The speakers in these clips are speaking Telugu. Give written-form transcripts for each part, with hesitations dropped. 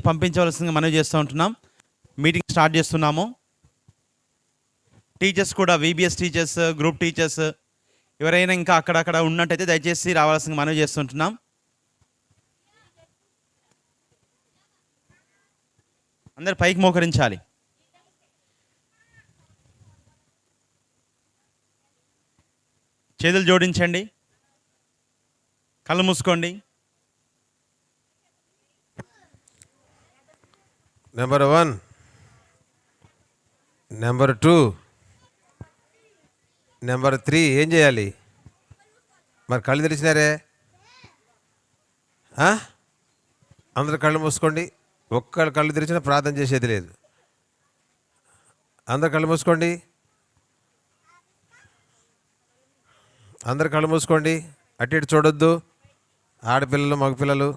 పంపించవలసిందిగా మనవి చేస్తూ ఉంటున్నాం. మీటింగ్ స్టార్ట్ చేస్తున్నాము. టీచర్స్ కూడా, VBS టీచర్స్, గ్రూప్ టీచర్స్ ఎవరైనా ఇంకా అక్కడక్కడ ఉన్నట్టయితే దయచేసి రావాల్సిందిగా మనవి చేస్తుంటున్నాం. అందరు పైకి మోకరించాలి. చేతులు జోడించండి, కళ్ళు మూసుకోండి. నెంబర్ 1, నెంబర్ 2, నెంబర్ 3 ఏం చేయాలి? మరి కళ్ళు తెరిచినారే, అందరు కళ్ళు మూసుకోండి. ఒక్క కళ్ళు తెరిచినా ప్రార్థన చేసేది లేదు. అందరు కళ్ళు మూసుకోండి, అందరు కళ్ళు మూసుకోండి. అటు ఇటు చూడొద్దు. ఆడపిల్లలు, మగపిల్లలు,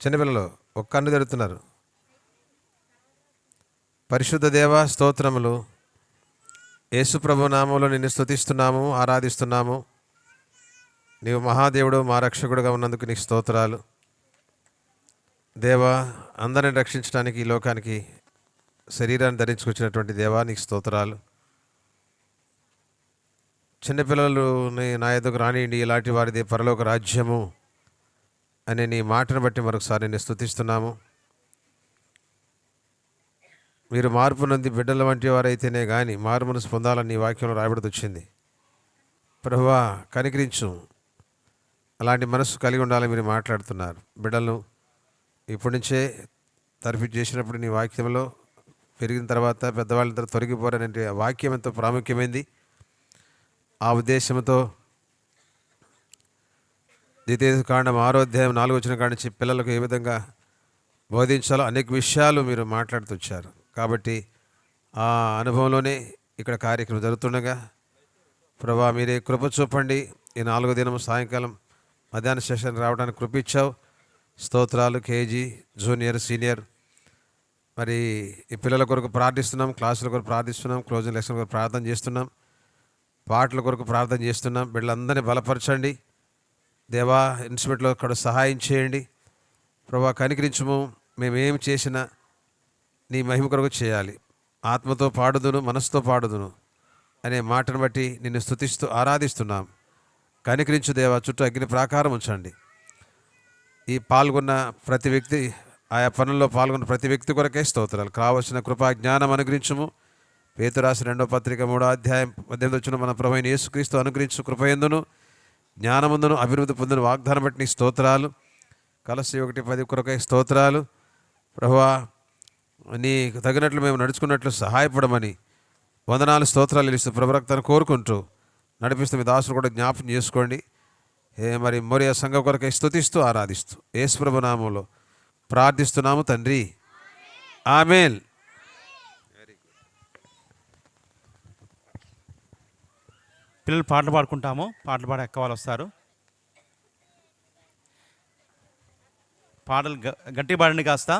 చిన్నపిల్లలు ఒక్క కన్ను తెరుతున్నారు. పరిశుద్ధ దేవ స్తోత్రములు. యేసుప్రభు నామంలో నిన్ను స్తుతిస్తున్నాము, ఆరాధిస్తున్నాము. నీవు మహాదేవుడు, మా రక్షకుడుగా ఉన్నందుకు నీకు స్తోత్రాలు. దేవా, అందరిని రక్షించడానికి ఈ లోకానికి శరీరాన్ని ధరించుకొచ్చినటువంటి దేవా నీకు స్తోత్రాలు. చిన్నపిల్లలు నా ఎదుగు రానియండి, ఇలాంటి వారిది పరలోక రాజ్యము అనే నీ మాటను బట్టి మరొకసారి నేను స్తుతిస్తున్నాము. మీరు మార్పు నొంది బిడ్డల వంటి వారైతేనే కానీ మారు మనసు పొందాలని నీ వాక్యంలో రాయబడి వచ్చింది. ప్రభువా, కనికరించు. అలాంటి మనసు కలిగి ఉండాలని మీరు మాట్లాడుతున్నారు. బిడ్డలను ఇప్పటి నుంచే తరఫీ చేసినప్పుడు నీ వాక్యంలో పెరిగిన తర్వాత పెద్దవాళ్ళందరూ తొలగిపోరనే వాక్యం ఎంతో ప్రాముఖ్యమైంది. ఆ ఉద్దేశంతో ద్వితీయోపదేశకాండం 6వ అధ్యాయం 4వ వచనం కాడి నుంచి పిల్లలకు ఏ విధంగా బోధించాలో అనేక విషయాలు మీరు మాట్లాడుతూ వచ్చారు. కాబట్టి ఆ అనుభవంలోనే ఇక్కడ కార్యక్రమం జరుగుతుండగా ప్రభా మీరే కృప చూపండి. ఈ 4వ దినం సాయంకాలం మధ్యాహ్న సెషన్ రావడానికి కృప ఇచ్చావు. స్తోత్రాలు. KG, జూనియర్, సీనియర్ మరి ఈ పిల్లల కొరకు ప్రార్థిస్తున్నాం, క్లాసుల కొరకు ప్రార్థిస్తున్నాం, క్లోజింగ్ లెసన్ కొరకు ప్రార్థన చేస్తున్నాం, పాటల కొరకు ప్రార్థన చేస్తున్నాం. బిడ్డలందరినీ బలపరచండి దేవా. ఇన్స్టిట్యూట్లో అక్కడ సహాయం చేయండి ప్రభా. కనికరించుము. మేమేం చేసినా నీ మహిమ కొరకు చేయాలి. ఆత్మతో పాడుదును, మనసుతో పాడుదును అనే మాటను బట్టి నిన్ను స్తుతిస్తూ ఆరాధిస్తున్నాం. కనికరించు దేవా. చుట్టూ అగ్ని ప్రాకారం ఉంచండి. ఈ పాల్గొన్న ప్రతి వ్యక్తి, ఆయా పనుల్లో పాల్గొన్న ప్రతి వ్యక్తి కొరకే స్తోత్రాలు. కావలసిన కృపా జ్ఞానం అనుగ్రహించుము. పేతురు రాసిన 2వ పత్రిక 3వ అధ్యాయం 18 వచ్చిన మన ప్రభువైన యేసుక్రీస్తు అనుగ్రహించు కృపయందును జ్ఞానముందును అభివృద్ధి పొందిన వాగ్దానం బట్టి నీ స్తోత్రాలు. కలసి 1:10 కొరకై స్తోత్రాలు. ప్రభువా, నీకు తగినట్లు మేము నడుచుకున్నట్లు సహాయపడమని వందనాలు, స్తోత్రాలు ఇస్తూ ప్రభరక్తాన్ని కోరుకుంటూ నడిపిస్తూ మీ దాసులు కూడా జ్ఞాపకం చేసుకోండి. మరి మోరియా సంఘం కొరకై స్తుతిస్తూ ఆరాధిస్తూ యేసు ప్రభు నామములో ప్రార్థిస్తున్నాము తండ్రి, ఆమేన్. పిల్లలు పాటలు పాడుకుంటాము. పాటలు పాడే అక్క వాళ్ళు వస్తారు. పాటలు గట్టి పాడండి కాస్త.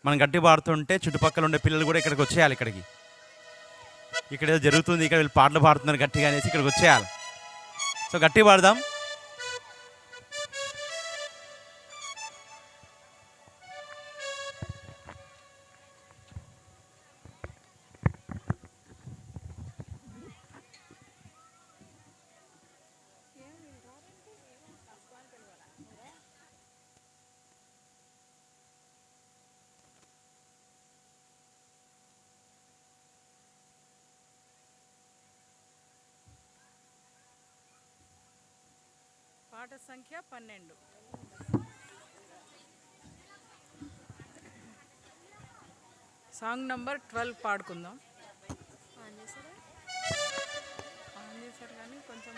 మనం గట్టి పాడుతుంటే చుట్టుపక్కల ఉండే పిల్లలు కూడా ఇక్కడికి వచ్చేయాలి. ఇక్కడ ఏదో జరుగుతుంది, ఇక్కడ వీళ్ళు పాటలు పాడుతున్నారు గట్టిగా అనేసి ఇక్కడికి వచ్చేయాలి. సో గట్టి పాడదాం. పాట సంఖ్య 12. సాంగ్ నంబర్ 12 పాడుకుందాం. ఆన్ చేశారు కానీ కొంచెం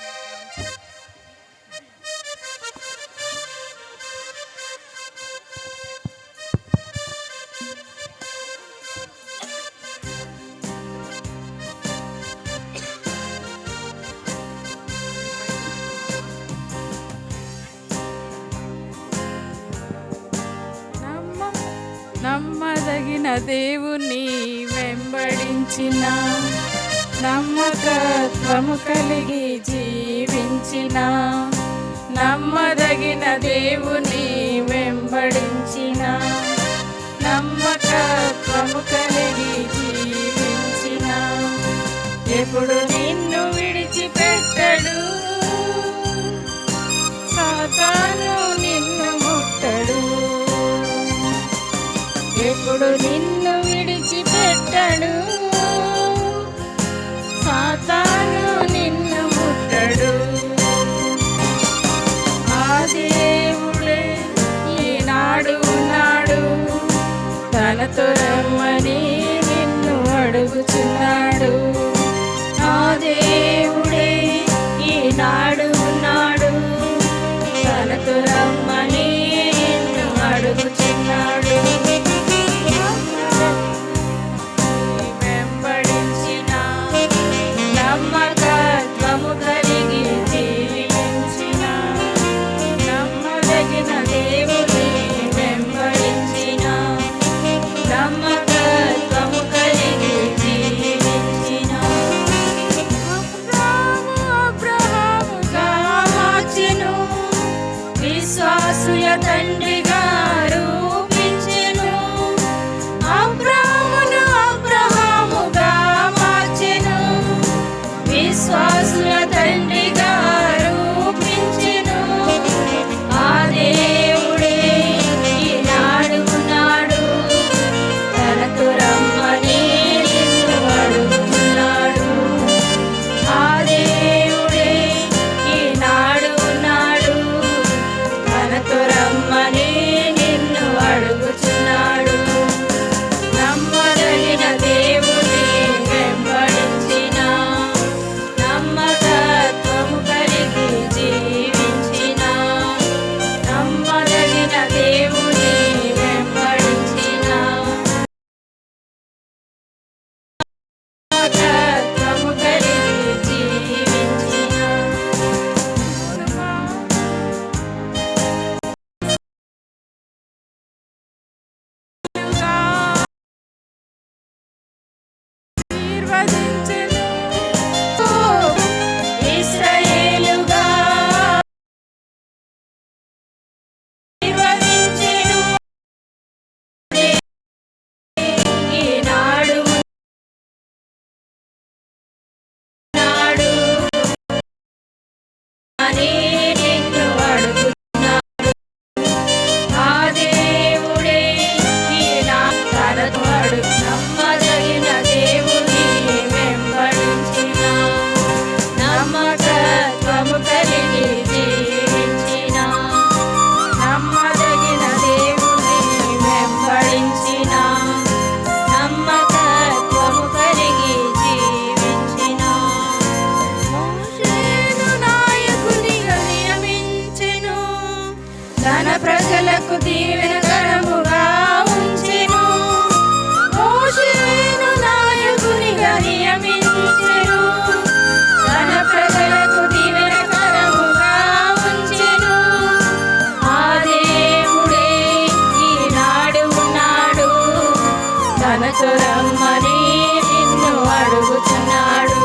నమ్మదగిన దేవుని వెంబడించిన, నమ్మకత్వము కలిగి జీవించిన, నమ్మదగిన దేవుని వెంబడించిన, ఎప్పుడు నిన్ను విడిచిపెట్టడు, సాతాను నిన్ను ముట్టడు. ఆ దేవుడే ఈనాడు ఉన్నాడు, తనతో రమ్మని నిన్ను అడుగుచున్నాడు. ఆ దేవుడే ఈనాడు ఉన్నాడు, తనతో రమ్మని నిన్ను అడుగుచున్నాడు. వెంబడించిన నమ్మకత్వము కలిగి జీవించిన నమ్మదగిన దేవుని వెంబడించిన నమ్మకత్వము కలిగి జీవించిన అబ్రహాముగా మార్చెను, విశ్వాసుల తండ్రిగా రూపించెను. అబ్రహాముగా మార్చెను, విశ్వాసుల తండ్రిగా రూపించెను. ఆ దేవుడే ఈనాడు ఉన్నాడు, తనకు రమ్మని నిన్ను అడుగుతున్నాడు. ఆ దేవుడే ఈనాడు ఉన్నాడు, తనకు రమ్మని నిన్ను అడుగుచున్నాడు. నమ్మదగిన దేవుని వెంబడించిన నమ్మకత్వము కలిగి జీవించిన నమ్మదగిన దేవుని వెంబడించిన నమ్మకత్వము కలిగి జీవించిన నిర్వచించెను. ఇశ్రాయేలుగా నిర్వచించెను. ఈనాడు ఉన్నాడు అని నిన్ను అడుగుతున్నాడు. ఆ దేవుడే ఈనాడు తనకు నమ్మదగిన దేవుని వెంబడించిన నమ్మకత్వము కలిగి జీవించిన నమ్మదగిన దేవుని వెంబడించిన నమ్మకత్వము కలిగి జీవించిన మోషేను నాయకునిగా నియమించెను, తన ప్రజలకు దీవెనకరముగా ఉంచెను. మోషేను నాయకునిగా నియమించెను, తన ప్రజలకు దీవెనకరముగా ఉంచెను. ఆ దేవుడే ఈనాడు ఉన్నాడు, తనతో రమ్మని నిన్ను అడుగుచున్నాడు.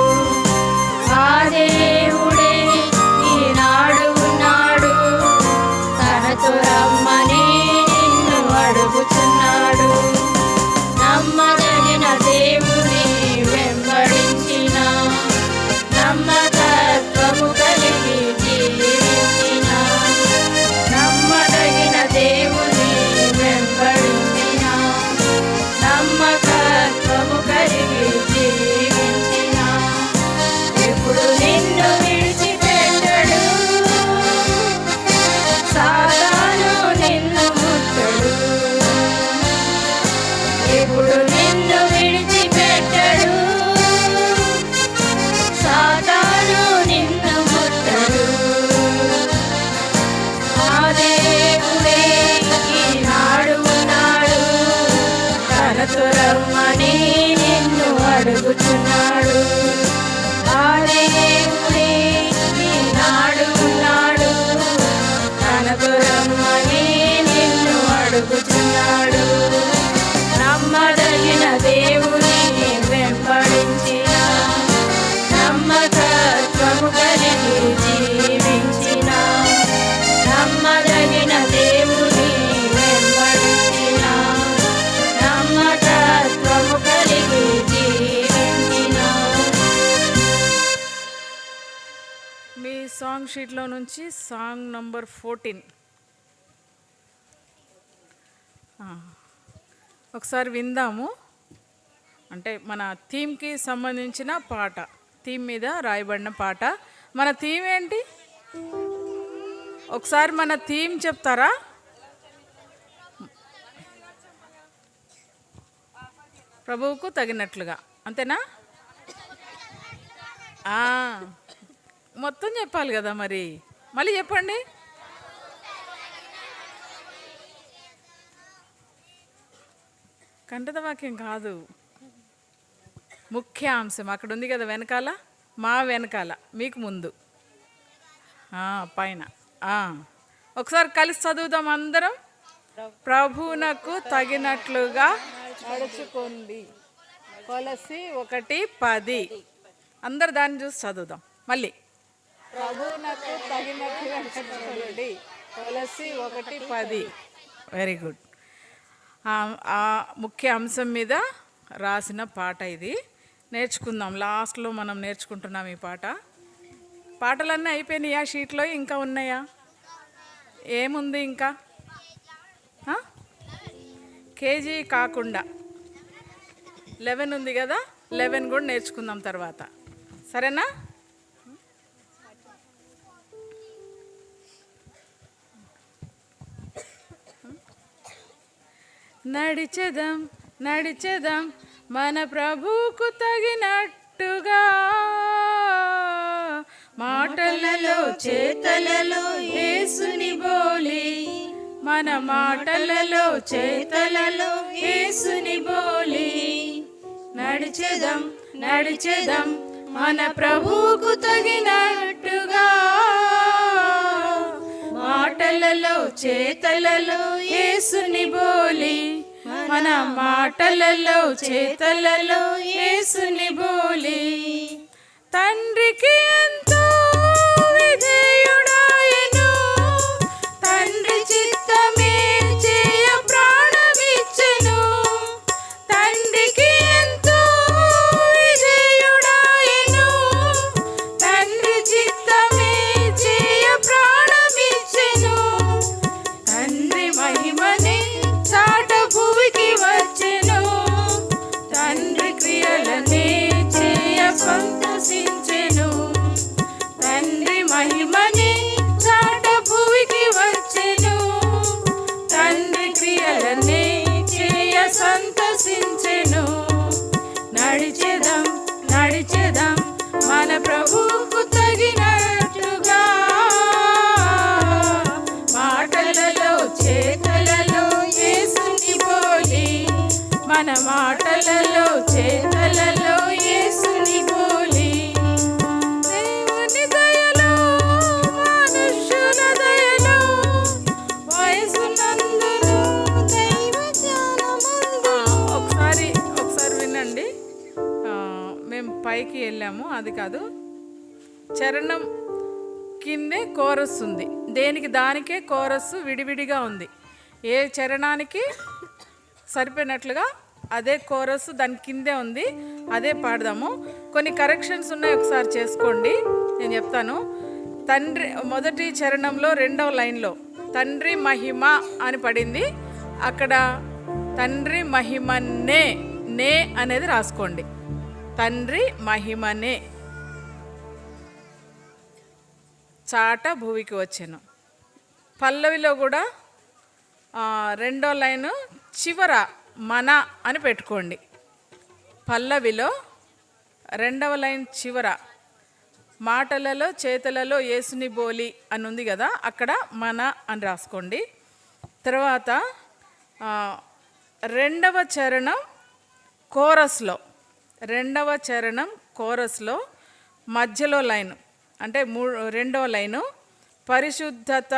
ఆ దేవుడే ఈనాడు ఉన్నాడు, తనతో రమ్మని నిన్ను అడుగుచున్నాడు. నమ్మదగిన దేవుని వెంబడించిన నమ్మకత్వము కలిగి జీవించిన నమ్మదగిన దేవుని వెంబడించిన నమ్మకత్వము కలిగి జీవించిన ఎప్పుడు నిన్ను విడిచిపెట్టడు, సాతాను నిన్ను ముట్టడు. ఎప్పుడు నిన్ను విడిచిపెట్టడు, సాతాను నిన్ను ముట్టడు. ఆ దేవుడే ఈనాడు ఉన్నాడు, తనతో రమ్మని నిన్ను అడుగుచున్నాడు. ఆ దేవుడే ఈనాడు ఉన్నాడు, తనతో రమ్మని నిన్ను అడుగుచున్నాడు. నమ్మదగిన దేవుని వెంబడించిన నమ్మకత్వము కలిగి జీవించిన నమ్మదగిన దేవుని వెంబడించిన నమ్మకత్వము కలిగి జీవించిన మీ సాంగ్ షీట్లో నుంచి సాంగ్ నంబర్ 14. ఒకసారి విందాము. అంటే మన థీమ్కి సంబంధించిన పాట, థీమ్ మీద రాయబడిన పాట. మన థీమ్ ఏంటి? ఒకసారి మన థీమ్ చెప్తారా? ప్రభువుకు తగినట్లుగా, అంతేనా? మొత్తం చెప్పాలి కదా మరి. మళ్ళీ చెప్పండి. కంఠత వాక్యం కాదు, ముఖ్య అంశం అక్కడ ఉంది కదా వెనకాల, మా వెనకాల మీకు ముందు పైన. ఒకసారి కలిసి చదువుదాం అందరం. ప్రభువునకు తగినట్లుగా నడుచుకోండి. కొలసి 1:10. అందరు దాన్ని చూసి చదువుదాం మళ్ళీ. ప్రభువునకు తగినట్లుగా నడుచుకోండి. కొలసి 1:10. Very good. ఆ ముఖ్య అంశం మీద రాసిన పాట ఇది. నేర్చుకుందాం. లాస్ట్లో మనం నేర్చుకుంటున్నాం ఈ పాట. పాటలన్నీ అయిపోయినాయా? షీట్లో ఇంకా ఉన్నాయా? ఏముంది ఇంకా? కేజీ కాకుండా 11 ఉంది కదా, 11 కూడా నేర్చుకుందాం తర్వాత. సరేనా? నడిచెదం నడిచెదం మన ప్రభువుకు తగినట్టుగా, మాటలలో చేతలలో యేసుని బోలి. మన మాటలలో చేతలలో యేసుని బోలి. నడిచెదం నడిచెదం మన ప్రభువుకు తగినట్టుగా, మాటలలో చేతలలో యేసుని బోలి. మన మాటలలో చేతలలో యేసుని బోలి. తండ్రికి ఎంతో విధేయుడాయను, తండ్రి చిత్తమే చేయ ప్రాణమిచ్చెను. తండ్రికి ఎంతో విధేయుడాయను, తండ్రి చిత్తమే చేయ ప్రాణమిచ్చెను. తండ్రి మహిమని చాట భూమికి వచ్చెను, తండ్రి క్రియలనే చేయ సంతోషించెను. తండ్రి మహిమని చాట భూమికి వచ్చెను, తండ్రి క్రియలనే చేయ సంతోషించెను. నడిచెదం నడిచెదం మన ప్రభువుకు తగినట్టుగా, మాటలలో చేతలలో యేసుని బోలి. మన మాటలలో చేతలలో యేసుని బోలి. దేవుని దయలో మనుష్యుల దయలో వయసునందును దైవ జ్ఞానమందు. ఒకసారి వినండి. మేము పైకి వెళ్ళాము, అది కాదు. చరణం కిందే కోరస్ ఉంది. దేనికి దానికే కోరస్ విడివిడిగా ఉంది. ఏ చరణానికి సరిపోయినట్లుగా అదే కోరస్ దాని కిందే ఉంది, అదే పాడదాము. కొన్ని కరెక్షన్స్ ఉన్నాయి, ఒకసారి చేసుకోండి. నేను చెప్తాను. తండ్రి మొదటి చరణంలో 2వ లైన్లో తండ్రి మహిమ అని పడింది. అక్కడ తండ్రి మహిమనే, నే అనేది రాసుకోండి. తండ్రి మహిమనే చాట భూమికి వచ్చాను. పల్లవిలో కూడా 2వ లైను చివర మన అని పెట్టుకోండి. పల్లవిలో 2వ లైన్ చివర మాటలలో చేతలలో యేసుని బోలి అని ఉంది కదా, అక్కడ మన అని రాసుకోండి. తర్వాత 2వ చరణం కోరస్లో, 2వ చరణం కోరస్లో మధ్యలో లైను అంటే 2వ లైను పరిశుద్ధత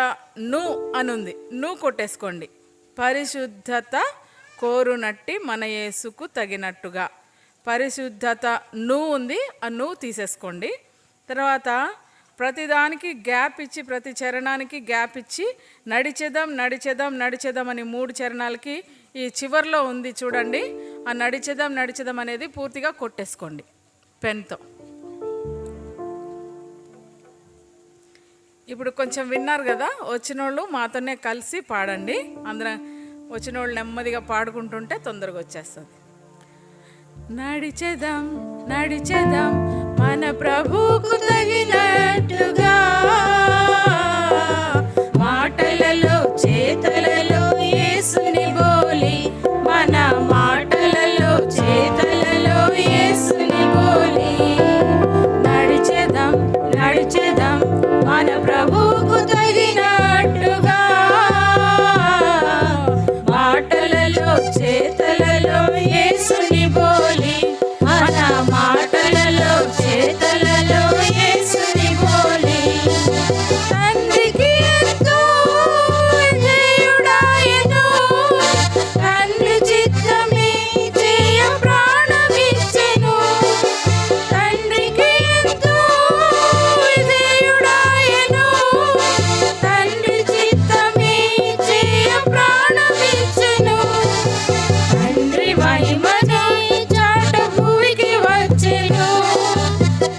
ను అని ఉంది. ను కొట్టేసుకోండి. పరిశుద్ధత కోరునట్టి మన యేసుకు తగినట్టుగా. పరిశుద్ధత ను ఉంది, ఆ ను తీసేసుకోండి. తర్వాత ప్రతిదానికి గ్యాప్ ఇచ్చి, ప్రతి చరణానికి గ్యాప్ ఇచ్చి నడిచెదం నడిచెదం నడిచెదం అని 3 చరణాలకి ఈ చివర్లో ఉంది చూడండి. ఆ నడిచెదం నడిచెదం అనేది పూర్తిగా కొట్టేసుకోండి పెన్తో. ఇప్పుడు కొంచెం విన్నారు కదా, వచ్చిన వాళ్ళు మాతోనే కలిసి పాడండి. అందరం వచ్చిన వాళ్ళు నెమ్మదిగా పాడుకుంటుంటే తొందరగా వచ్చేస్తుంది. నడిచెదం నడిచెదం మన ప్రభువుకు తగినట్టుగా, మాటలలో చేతలలో యేసుని బోలి, మన మాటలలో చేతలలో యేసుని బోలి. నడిచెదం నడిచెదం మన ప్రభువుకు తగినట్టుగా, మాటలలో చేతలలో యేసుని బోలి, మన మాటలలో చేతలలో యేసుని బోలి. తండ్రికి ఎంతో విధేయుడాయెను, తండ్రి చిత్తమే చేయ ప్రాణమిచ్చెను. తండ్రికి ఎంతో విధేయుడాయెను, తండ్రి చిత్తమే చేయ ప్రాణమిచ్చెను. తండ్రి మహిమను చాట భూమికి వచ్చెను,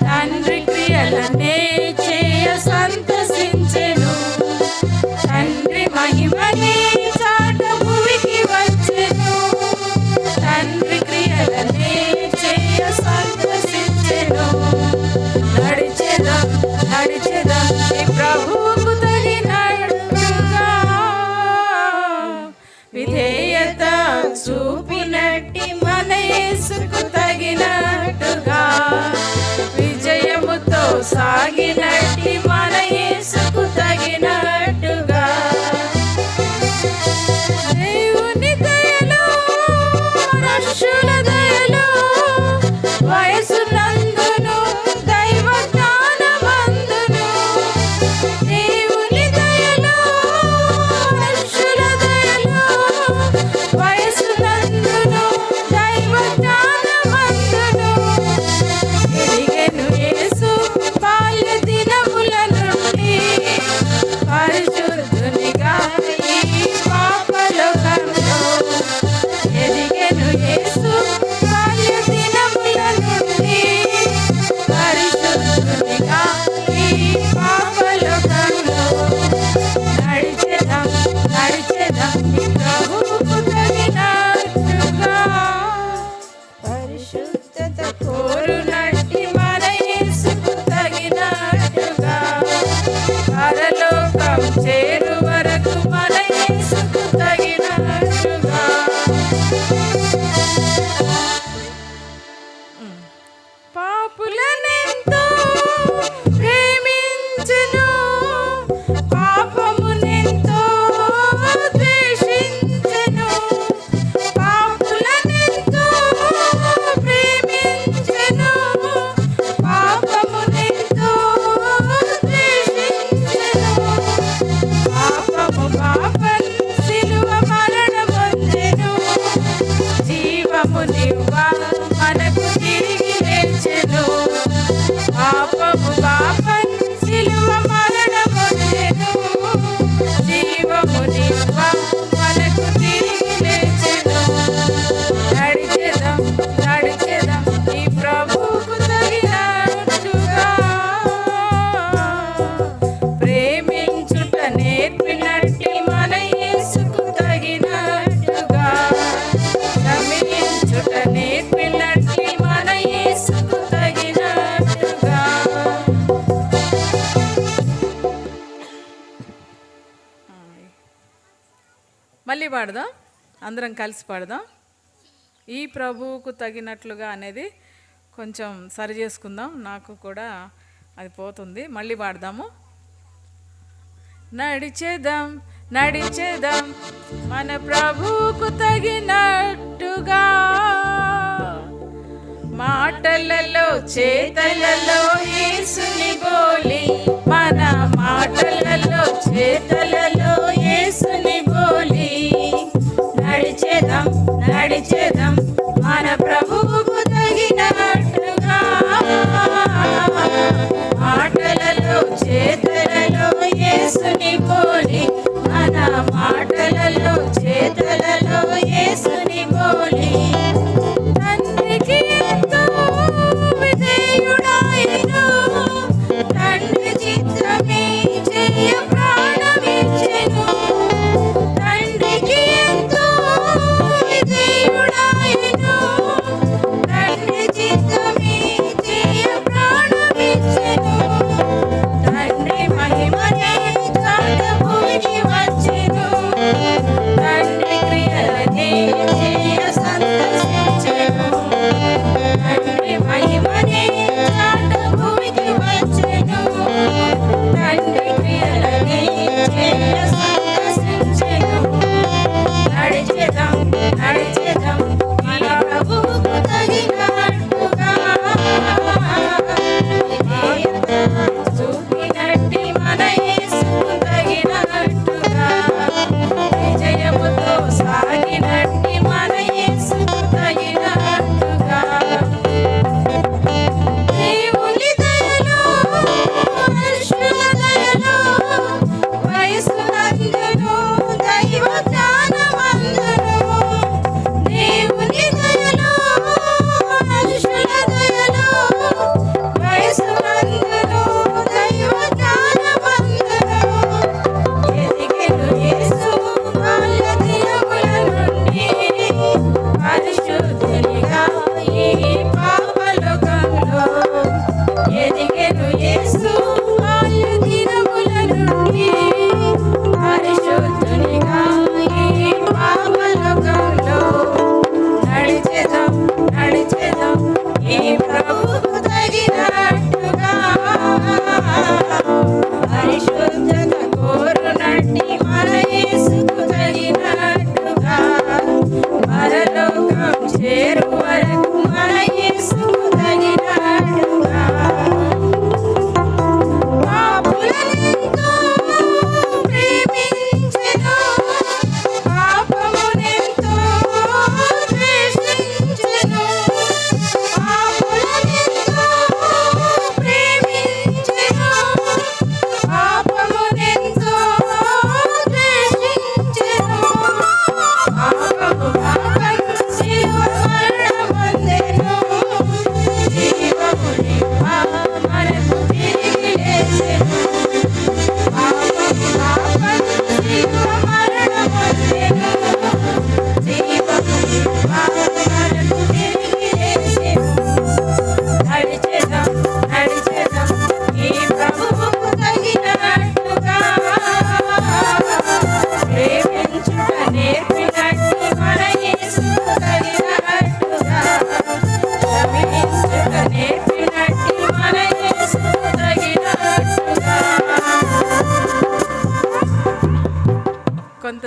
తండ్రి క్రియలనే చేయ సంతసించెను. తండ్రి మహిమనే చాట భూమికి వచ్చెను, తండ్రి క్రియలనే చేయ సంతసించెను. నడిచెదం నడిచెదం ఈ ప్రభువుకు తగినట్టుగా, విధేయత చూపినట్టి మన యేసుకు తగినట్టుగా, విజయముతో సాగినట్టి మన యేసుకు తగినట్టుగా. దేవుని దయలో మనుష్యుల దయలో వయసునందును దైవ జ్ఞానమందును, దేవుని దయలో మనుష్యుల దయలో వయసునందును దైవ జ్ఞానమందును, ఎదిగెను యేసు బాల్య దినముల నుండి, పరిశుద్ధునిగా ఈ పాపలోకంలో. ఎదిగెను యేసు బాల్య దినముల నుండి, పరిశుద్ధునిగా ఈ పాపలోకంలో. నడిచెదం నడిచెదం ఈ ప్రభువుకు తగినట్టుగా, పరిశుద్ధత కోరునట్టి మన యేసుకు తగినట్టుగా, పరలోకం చేరు వరకు మన యేసుకు తగినట్టుగా. పాపులనెంతో ప్రేమించెను, పాపమునెంతో ద్వేషించెను. పాపులనెంతో ప్రేమించెను, పాపమునెంతో ద్వేషించెను. పాపము పాపం సిలువ మరణమొందెను, జీవమునివ్వ మనకు తిరిగి లేచెను. పాపము పాపం సిలువ మరణమొందెను, జీవమునివ్వ మనకు తిరిగి లేచెను. నడిచెదం నడిచెదం ఈ ప్రభువుకు తగినట్టుగా, ప్రేమించుట నేర్పినట్టి మన యేసుకు తగినట్టుగా, క్షమించుట నేర్పినట్టి మన యేసుకు తగినట్టుగా. మళ్ళీ పాడదాం, అందరం కలిసి పాడదాం. ఈ ప్రభువుకు తగినట్లుగా అనేది కొంచెం సరి చేసుకుందాం, నాకు కూడా అది పోతుంది. మళ్ళీ పాడదాము. నడిచెదం నడిచెదం మన ప్రభువుకు తగినట్టుగా, మాటలలో చేతలలో యేసుని బోలి, మన మాటలలో చేతలలో యేసుని బోలి. నడిచెదం నడిచెదం మన ప్రభువుకు తగినట్టుగా, మాటలలో చేతలలో యేసుని బోలి, మన మాటలలో చేతలలో యేసుని బోలి. తండ్రికి ఎంతో విధేయుడాయెను, తండ్రి చిత్తమే చేయ ప్రాణమిచ్చెను. తండ్రికి ఎంతో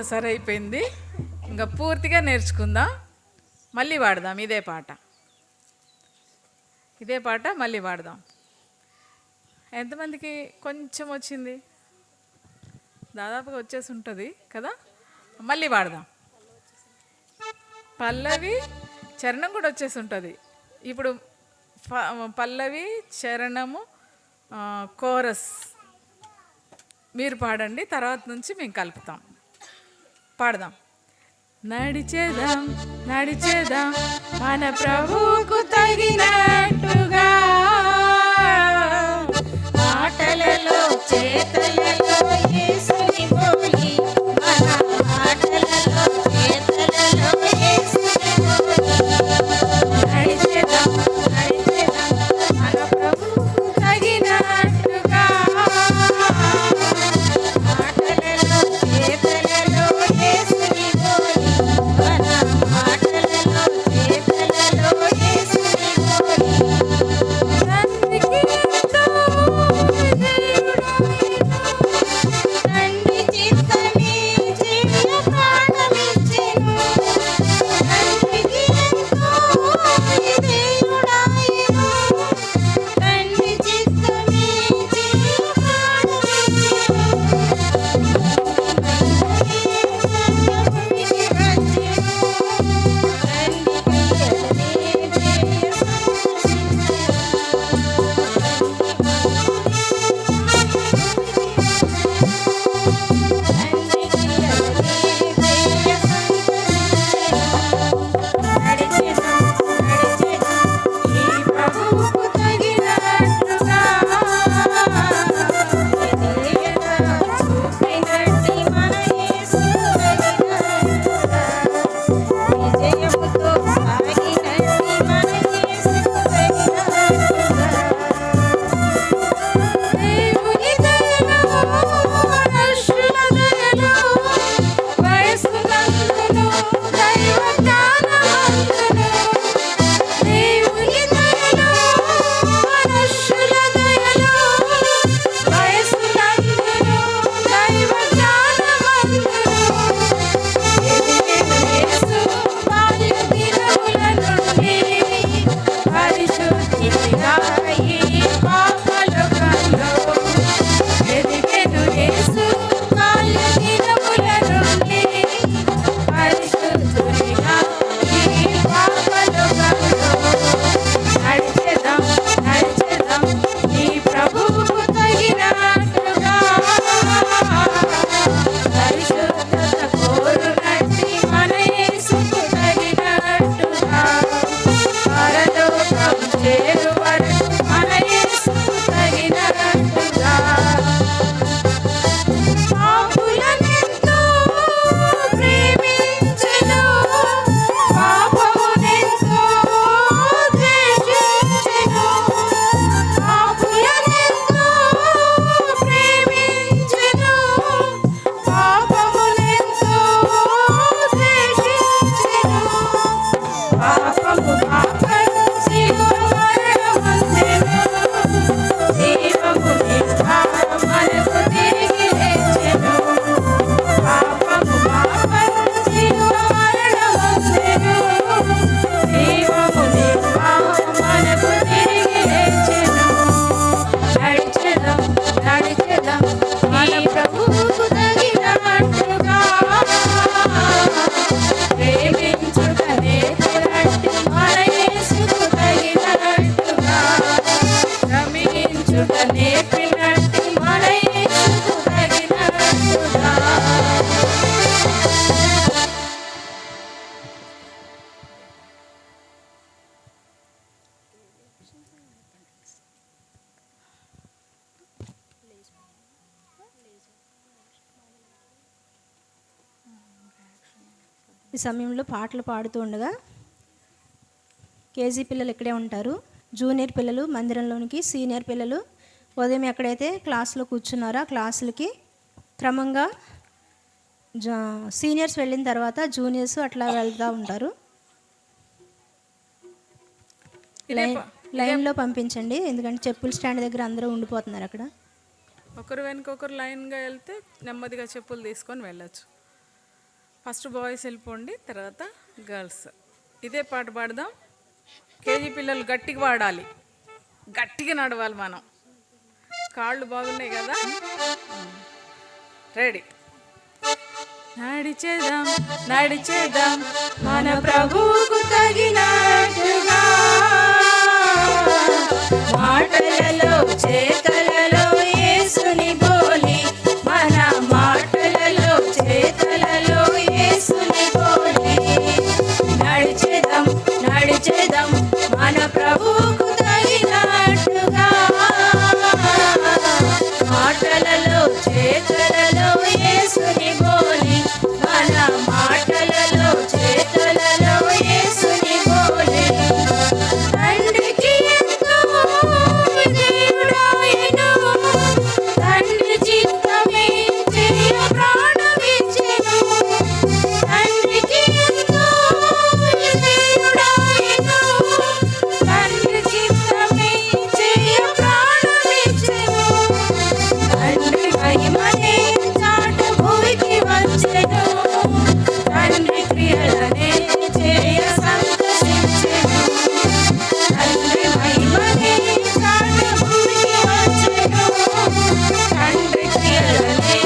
సరే అయిపోయింది. ఇంకా పూర్తిగా నేర్చుకుందాం. మళ్ళీ పాడదాం ఇదే పాట మళ్ళీ పాడదాం. ఎంతమందికి కొంచెం వచ్చింది? దాదాపుగా వచ్చేసి ఉంటుంది కదా. మళ్ళీ పాడదాం. పల్లవి చరణం కూడా వచ్చేసి ఉంటుంది. ఇప్పుడు పల్లవి చరణము కోరస్ మీరు పాడండి, తర్వాత నుంచి మేము కలుపుతాం. పాడదాం. నడిచేదాం నడిచేదాం మన ప్రభువుకు తగినట్టుగా, మాటలలో చేతలలో యేసుని పోలి, మన మాటలలో చేతలలో యేసుని పోలి. నడిచేదాం నడిచేదాం మన ప్రభువుకు తగినట్టుగా, మాటలలో చేతలలో యేసుని పోలి, మన మాటలలో చేతలలో యేసుని పోలి. తండ్రికి ఎంతో తండ్రి చిత్తమే చెయ్య ప్రాణమిచ్చెను, తండ్రికి ఎంతో విధేయుడాయెను, తండ్రి చిత్తమే చెయ్య ప్రాణమిచ్చెను. సంగమునికి వచ్చెను, తండ్రి క్రియలనే చెయ్య ప్రభువుకు తగినట్టుగా, విజయముతో సాగినట్టి మన యేసుకు తగినట్టుగా. దేవుని దయలో మనుష్యుల దయలో వయస్సునందును దైవ జ్ఞానమందును, దేవుని దయలో మనుష్యుల దయలో వయస్సునందును దైవ జ్ఞానమందును, ఎదిగెను యేసు బాల్య దినముల నుండి పరిశుద్ధిగా ఈ పాపలోకంలో. ఎదిగెను యేసు బాల్య దినముల నుండి పరిశుద్ధునిగా ఈ పాపలోకంలో. నడిచెదాం నడిచెదాం నీ ప్రభువుకు తగినట్టుగా, పరిశుద్ధత కోరునట్టి మన యేసుకు తగినట్టుగా, పరలోకం చేరు వరకు మన యేసుకు తగినట్టుగా. పాపులనెంతో ప్రేమించెను, పాపమునెంతో ద్వేషించెను, పాపులనెంతో ప్రేమించెను, పాపమునెంతో ద్వేషించెను, పాపము పాపను సిలువ మరణమందెను, జీవము నిర్భారం మనకు తిరిగి లేచెను, పాపము పాపను సిలువ మరణమందెను, జీవము నిర్భారం మనకు తిరిగి లేచెను. నడిచెదాం నడిచెదాం మన ప్రభువుకు తగినట్టుగా, ప్రేమించుట నేర్పినట్టి మన యేసుకు తగినట్టుగా, శ్రమించుట నేర్పినట్టి మన యేసుకు తగినట్టుగా. ఈ సమయంలో పాటలు పాడుతూ ఉండగా కేజీ పిల్లలు ఇక్కడే ఉంటారు, జూనియర్ పిల్లలు మందిరంలోనికి, సీనియర్ పిల్లలు ఉదయం ఎక్కడైతే క్లాసులో కూర్చున్నారో ఆ క్లాసులకి క్రమంగా సీనియర్స్ వెళ్ళిన తర్వాత జూనియర్స్ అట్లా వెళ్తూ ఉంటారు. లైన్లో పంపించండి, ఎందుకంటే చెప్పుల స్టాండ్ దగ్గర అందరూ ఉండిపోతున్నారు అక్కడ. ఒకరు వెనుక ఒకరు లైన్గా వెళ్తే నెమ్మదిగా చెప్పులు తీసుకొని వెళ్ళచ్చు. ఫస్ట్ బాయ్స్ వెళ్ళిపోండి, తర్వాత గర్ల్స్. ఇదే పాట పాడదాం. కేజీ పిల్లలు గట్టిగా పాడాలి, గట్టిగా నడవాలి మనం. కాళ్ళు బాగున్నాయి కదా, రెడీ. నడిచేద్దాం నడిచేద్దాం మన ప్రభువుకు తగినట్టుగా, మాటలలో చేతలలో యేసుని పోలి, మన మాటలలో చేతలలో యేసుని పోలి. నడిచేద్దాం నడిచేద్దాం మన ప్రభువుకు తగినట్టుగా, మాటలలో చేతలలో యేసుని పోలి, మన మాటలలో చేతలలో యేసుని పోలి. తండ్రికి ఎంతో విధేయుడాయెను, తండ్రి చిత్తమే చేయ ప్రాణమిచ్చెను. తండ్రికి ఎంతో విధేయుడాయెను, తండ్రి చిత్తమే చేయ ప్రాణమిచ్చెను. తండ్రి మహిమనే చాట భూమికి వచ్చెను, తండ్రి క్రియలనే చేయ సంతసించెను. తండ్రి మహిమనే చాట భూమికి వచ్చెను, తండ్రి క్రియలనే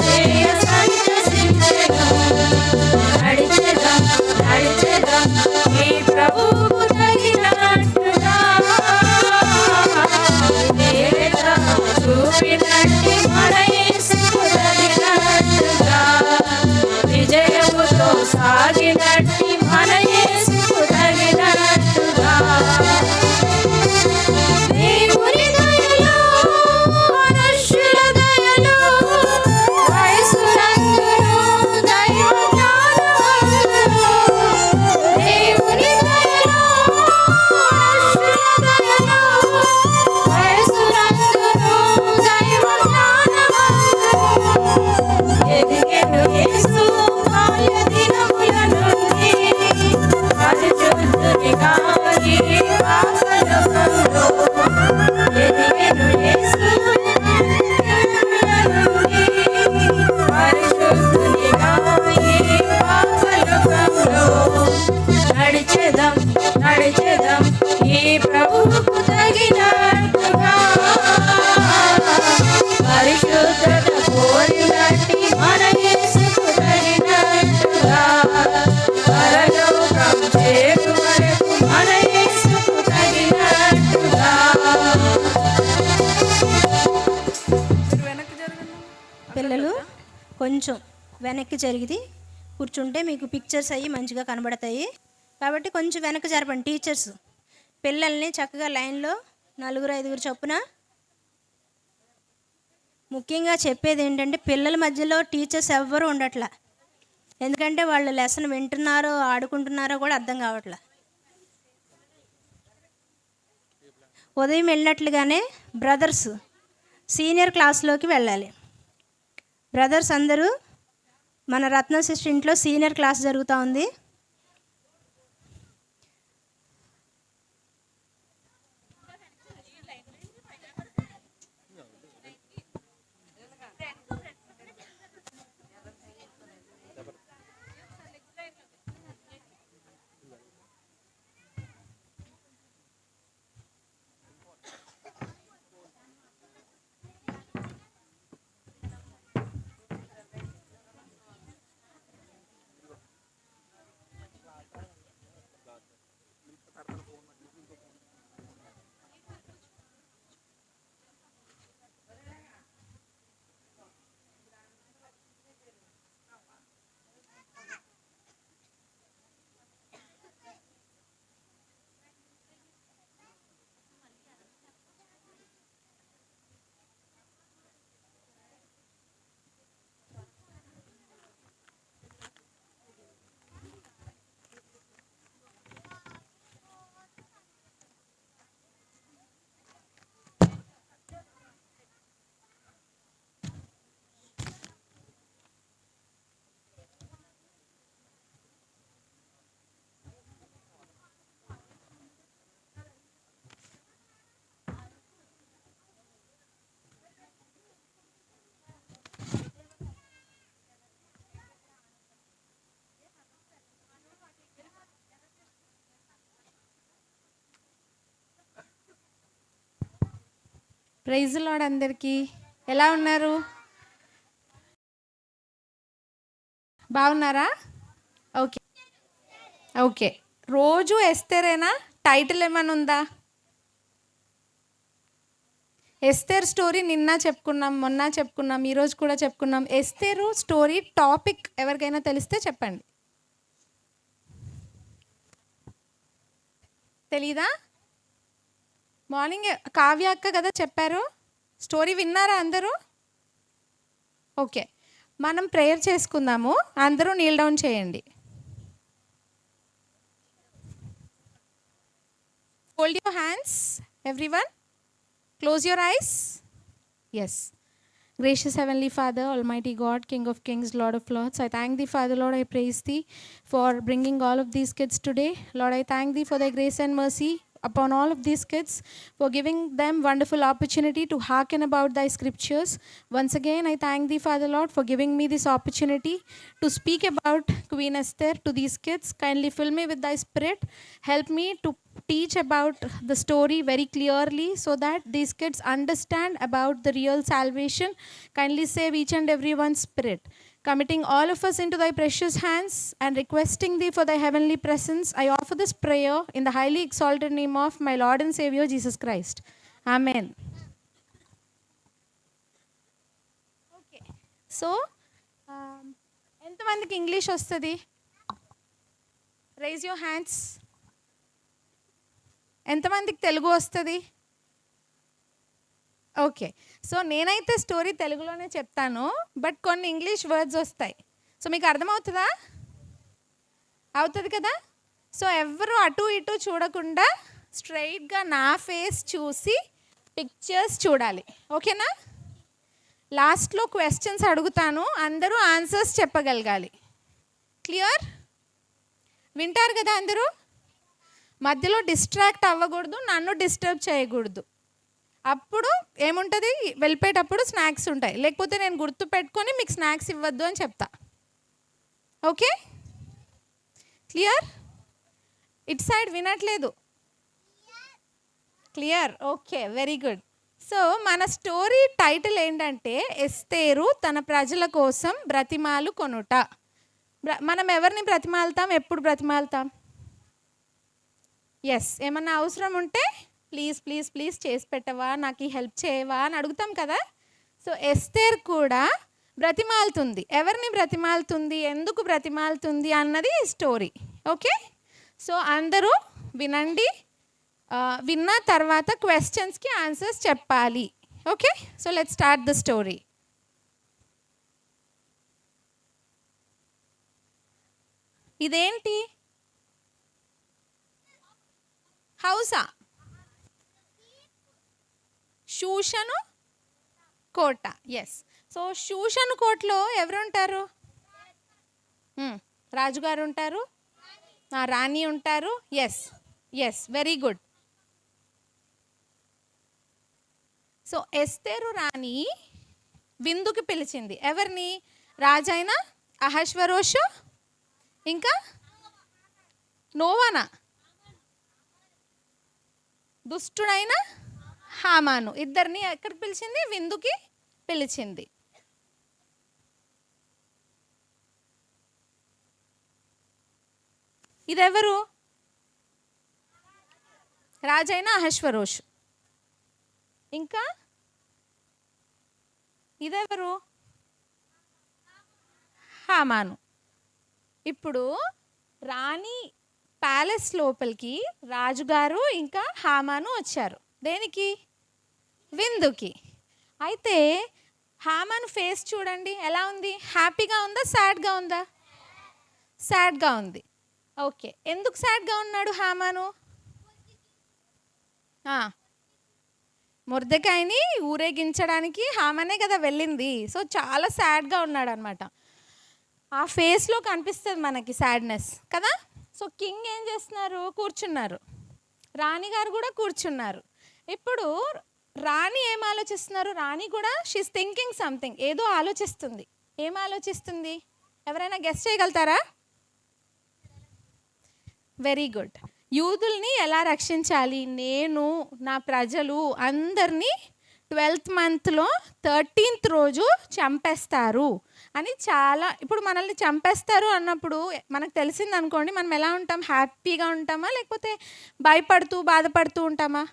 చేయ సంతసించెను. నడిచెదం నడిచెదం ఈ ప్రభువుకు తగినట్టుగా, విధేయత చూపినట్టి మన యేసుకు తగినట్టుగా, విజయముతో సాగినట్టి మన యేసుకు తగినట్టుగా. దేవుని దయలో మనుష్యుల దయలో వయసులందును దైవ జ్ఞానవంతులు. దేవుని దయలో మనుష్యుల దయలో వయసులందును దైవ జ్ఞానవంతులు. ఎదిగెను యేసు బాల్య దినముల నుండి, పరిశుద్ధునిగా ఈ పాపలోకంలో. ఎదిగెను యేసు బాల్య దినముల నుండి, పరిశుద్ధునిగా ఈ పాపలోకంలో. నడిచెదం నడిచెదం ఈ ప్రభువుకు తగినట్టుగా, పరిశుద్ధత కోరినట్టి మన యేసుకు తగినట్టుగా, పరలోకం చేరు వరకు మన యేసుకు తగినట్టుగా. మీరు వెనక్కి జరగండి. పిల్లలు కొంచెం వెనక్కి జరిగి కూర్చుంటే మీకు పిక్చర్స్ అయ్యి మంచిగా కనబడతాయి. కాబట్టి కొంచెం వెనక్కి జరపండి. టీచర్స్ పిల్లల్ని చక్కగా లైన్లో 4-5 చొప్పున. ముఖ్యంగా చెప్పేది ఏంటంటే పిల్లల మధ్యలో టీచర్స్ ఎవ్వరూ ఉండట్లా. ఎందుకంటే వాళ్ళు లెసన్ వింటున్నారో ఆడుకుంటున్నారో కూడా అర్థం కావట్లే. ఉదయం వెళ్ళినట్లుగానే బ్రదర్స్ సీనియర్ క్లాస్లోకి వెళ్ళాలి. బ్రదర్స్ అందరూ మన రత్న సిస్టర్ ఇంట్లో సీనియర్ క్లాస్ జరుగుతూ ఉంది. ప్రైజ్ లార్డ్ అందరికీ. ఎలా ఉన్నారు? బాగున్నారా? Okay okay. రోజు ఎస్తేరేనా? టైటిల్ ఏమైనా ఉందా? ఎస్తేర్ స్టోరీ నిన్న చెప్పుకున్నాం, మొన్న చెప్పుకున్నాం, ఈరోజు కూడా చెప్పుకున్నాం. ఎస్తేరు స్టోరీ టాపిక్ ఎవరికైనా తెలిస్తే చెప్పండి. తెలీదా? మార్నింగ్ కావ్య అక్క కదా చెప్పారు. స్టోరీ విన్నారా అందరూ? ఓకే, మనం ప్రేయర్ చేసుకుందాము. అందరూ నీల్ డౌన్ చేయండి. Hold your hands everyone. Close your eyes. Yes. Gracious Heavenly Father, Almighty God, King of Kings, Lord of Lords, I thank Thee, Father, Lord, I praise Thee for bringing all of these kids today. Lord, I thank Thee for Thy grace and mercy upon all of these kids, for giving them wonderful opportunity to hearken about Thy scriptures. Once again, I thank Thee, Father, Lord, for giving me this opportunity to speak about Queen Esther to these kids. Kindly fill me with Thy Spirit. Help me to teach about the story very clearly so that these kids understand about the real salvation. Kindly save each and everyone's spirit. Committing all of us into Thy precious hands and requesting Thee for Thy heavenly presence, I offer this prayer in the highly exalted name of my Lord and Savior Jesus Christ. Amen. Okay. So, ఎంతమందికి ఇంగ్లీష్ వస్తుంది? Rise your hands. ఎంతమందికి తెలుగు వస్తుంది? ఓకే, సో నేనైతే స్టోరీ తెలుగులోనే చెప్తాను, బట్ కొన్ని ఇంగ్లీష్ వర్డ్స్ వస్తాయి. సో మీకు అర్థమవుతుందా? అవుతుంది కదా? సో ఎవరు అటు ఇటు చూడకుండా స్ట్రైట్గా నా ఫేస్ చూసి పిక్చర్స్ చూడాలి. ఓకేనా? లాస్ట్లో క్వశ్చన్స్ అడుగుతాను, అందరూ ఆన్సర్స్ చెప్పగలగాలి. క్లియర్? వింటారు కదా అందరూ? మధ్యలో డిస్ట్రాక్ట్ అవ్వకూడదు, నన్ను డిస్టర్బ్ చేయకూడదు. అప్పుడు ఏముంటుంది, వెళ్ళిపోయేటప్పుడు స్నాక్స్ ఉంటాయి, లేకపోతే నేను గుర్తు పెట్టుకొని మీకు స్నాక్స్ ఇవ్వద్దు అని చెప్తా. Okay, clear? ఇట్ సైడ్ వినట్లేదు. Clear? Okay, very good. So మన స్టోరీ టైటిల్ ఏంటంటే ఎస్తేరు తన ప్రజల కోసం బ్రతిమాలు కొనుట. మనం ఎవరిని బ్రతిమాలుతాం? ఎప్పుడు బ్రతిమాలుతాం? ఎస్, ఏమన్నా అవసరం ఉంటే ప్లీజ్ ప్లీజ్ ప్లీజ్ చేసి పెట్టవా, నాకు ఈ హెల్ప్ చేయవా అని అడుగుతాం కదా. సో ఎస్తేర్ కూడా బ్రతిమాలుతుంది. ఎవరిని బ్రతిమాలుతుంది, ఎందుకు బ్రతిమాలుతుంది అన్నది స్టోరీ. ఓకే, సో అందరూ వినండి. విన్న తర్వాత క్వశ్చన్స్కి ఆన్సర్స్ చెప్పాలి. Okay, so let's start the story. ఇదేంటి? హౌసా? షూషను కోట. ఎస్, సో షూషను కోటలో ఎవరు ఉంటారు? రాజుగారు ఉంటారు, రాణి ఉంటారు. Yes yes, very good. So Esther రాణి విందుకి పిలిచింది ఎవరిని? రాజైన అహష్వరోషు, ఇంకా నోవానా, దుష్టుడైన హామాను, ఇద్దరిని ఎక్కడికి పిలిచింది? విందుకి పిలిచింది. ఇదెవరు? రాజైన అహష్వరోషు. ఇంకా ఇదెవరు? హామాను. ఇప్పుడు రాణి ప్యాలెస్ లోపలికి రాజుగారు ఇంకా హామాను వచ్చారు. దేనికి? విందుకి. అయితే హామాను ఫేస్ చూడండి ఎలా ఉంది? హ్యాపీగా ఉందా, సాడ్గా ఉందా? సాడ్గా ఉంది. ఓకే, ఎందుకు సాడ్గా ఉన్నాడు హామాను? మొర్దెకాయని ఊరేగించడానికి హామానే కదా వెళ్ళింది. సో చాలా సాడ్గా ఉన్నాడు అనమాట. ఆ ఫేస్లో కనిపిస్తుంది మనకి సాడ్నెస్ కదా. సో కింగ్ ఏం చేస్తున్నారు? కూర్చున్నారు. రాణిగారు కూడా కూర్చున్నారు. ఇప్పుడు రాణి ఏం ఆలోచిస్తున్నారు? రాణి కూడా షీస్ థింకింగ్ సంథింగ్, ఏదో ఆలోచిస్తుంది. ఏం ఆలోచిస్తుంది? ఎవరైనా గెస్ చేయగలుగుతారా? Very good. యూదుల్ని ఎలా రక్షించాలి, నేను నా ప్రజలు అందరినీ టు 12th మంత్లో 13th రోజు చంపేస్తారు అని చాలా. ఇప్పుడు మనల్ని చంపేస్తారు అన్నప్పుడు మనకు తెలిసింది అనుకోండి, మనం ఎలా ఉంటాం? హ్యాపీగా ఉంటామా లేకపోతే భయపడుతూ బాధపడుతూ ఉంటామా?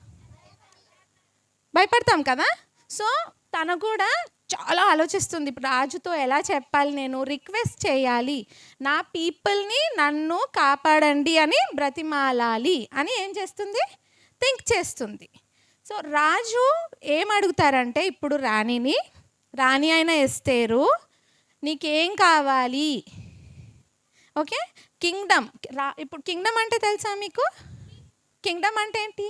భయపడతాం కదా. సో తను కూడా చాలా ఆలోచిస్తుంది, ఇప్పుడు రాజుతో ఎలా చెప్పాలి, నేను రిక్వెస్ట్ చేయాలి, నా పీపుల్ని నన్ను కాపాడండి అని బ్రతిమాలాలి అని ఏం చేస్తుంది? థింక్ చేస్తుంది. సో రాజు ఏం అడుగుతారంటే ఇప్పుడు రాణి అయిన ఎస్తేరు, నీకేం కావాలి? Okay, Kingdom. ఇప్పుడు కింగ్డమ్ అంటే తెలుసా మీకు? కింగ్డమ్ అంటే ఏంటి?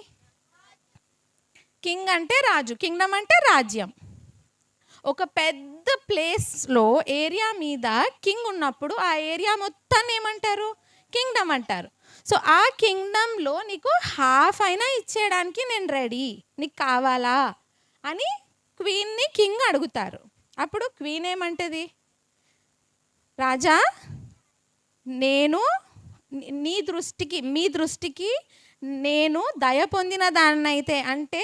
కింగ్ అంటే రాజు, కింగ్డమ్ అంటే రాజ్యం. ఒక పెద్ద ప్లేస్లో ఏరియా మీద కింగ్ ఉన్నప్పుడు ఆ ఏరియా మొత్తాన్ని ఏమంటారు? కింగ్డమ్ అంటారు. సో ఆ కింగ్డమ్లో నీకు హాఫ్ అయినా ఇచ్చేయడానికి నేను రెడీ, నీకు కావాలా అని క్వీన్ని కింగ్ అడుగుతారు. అప్పుడు క్వీన్ ఏమంటది? రాజా, నేను మీ దృష్టికి నేను దయ పొందిన దాన్నైతే, అంటే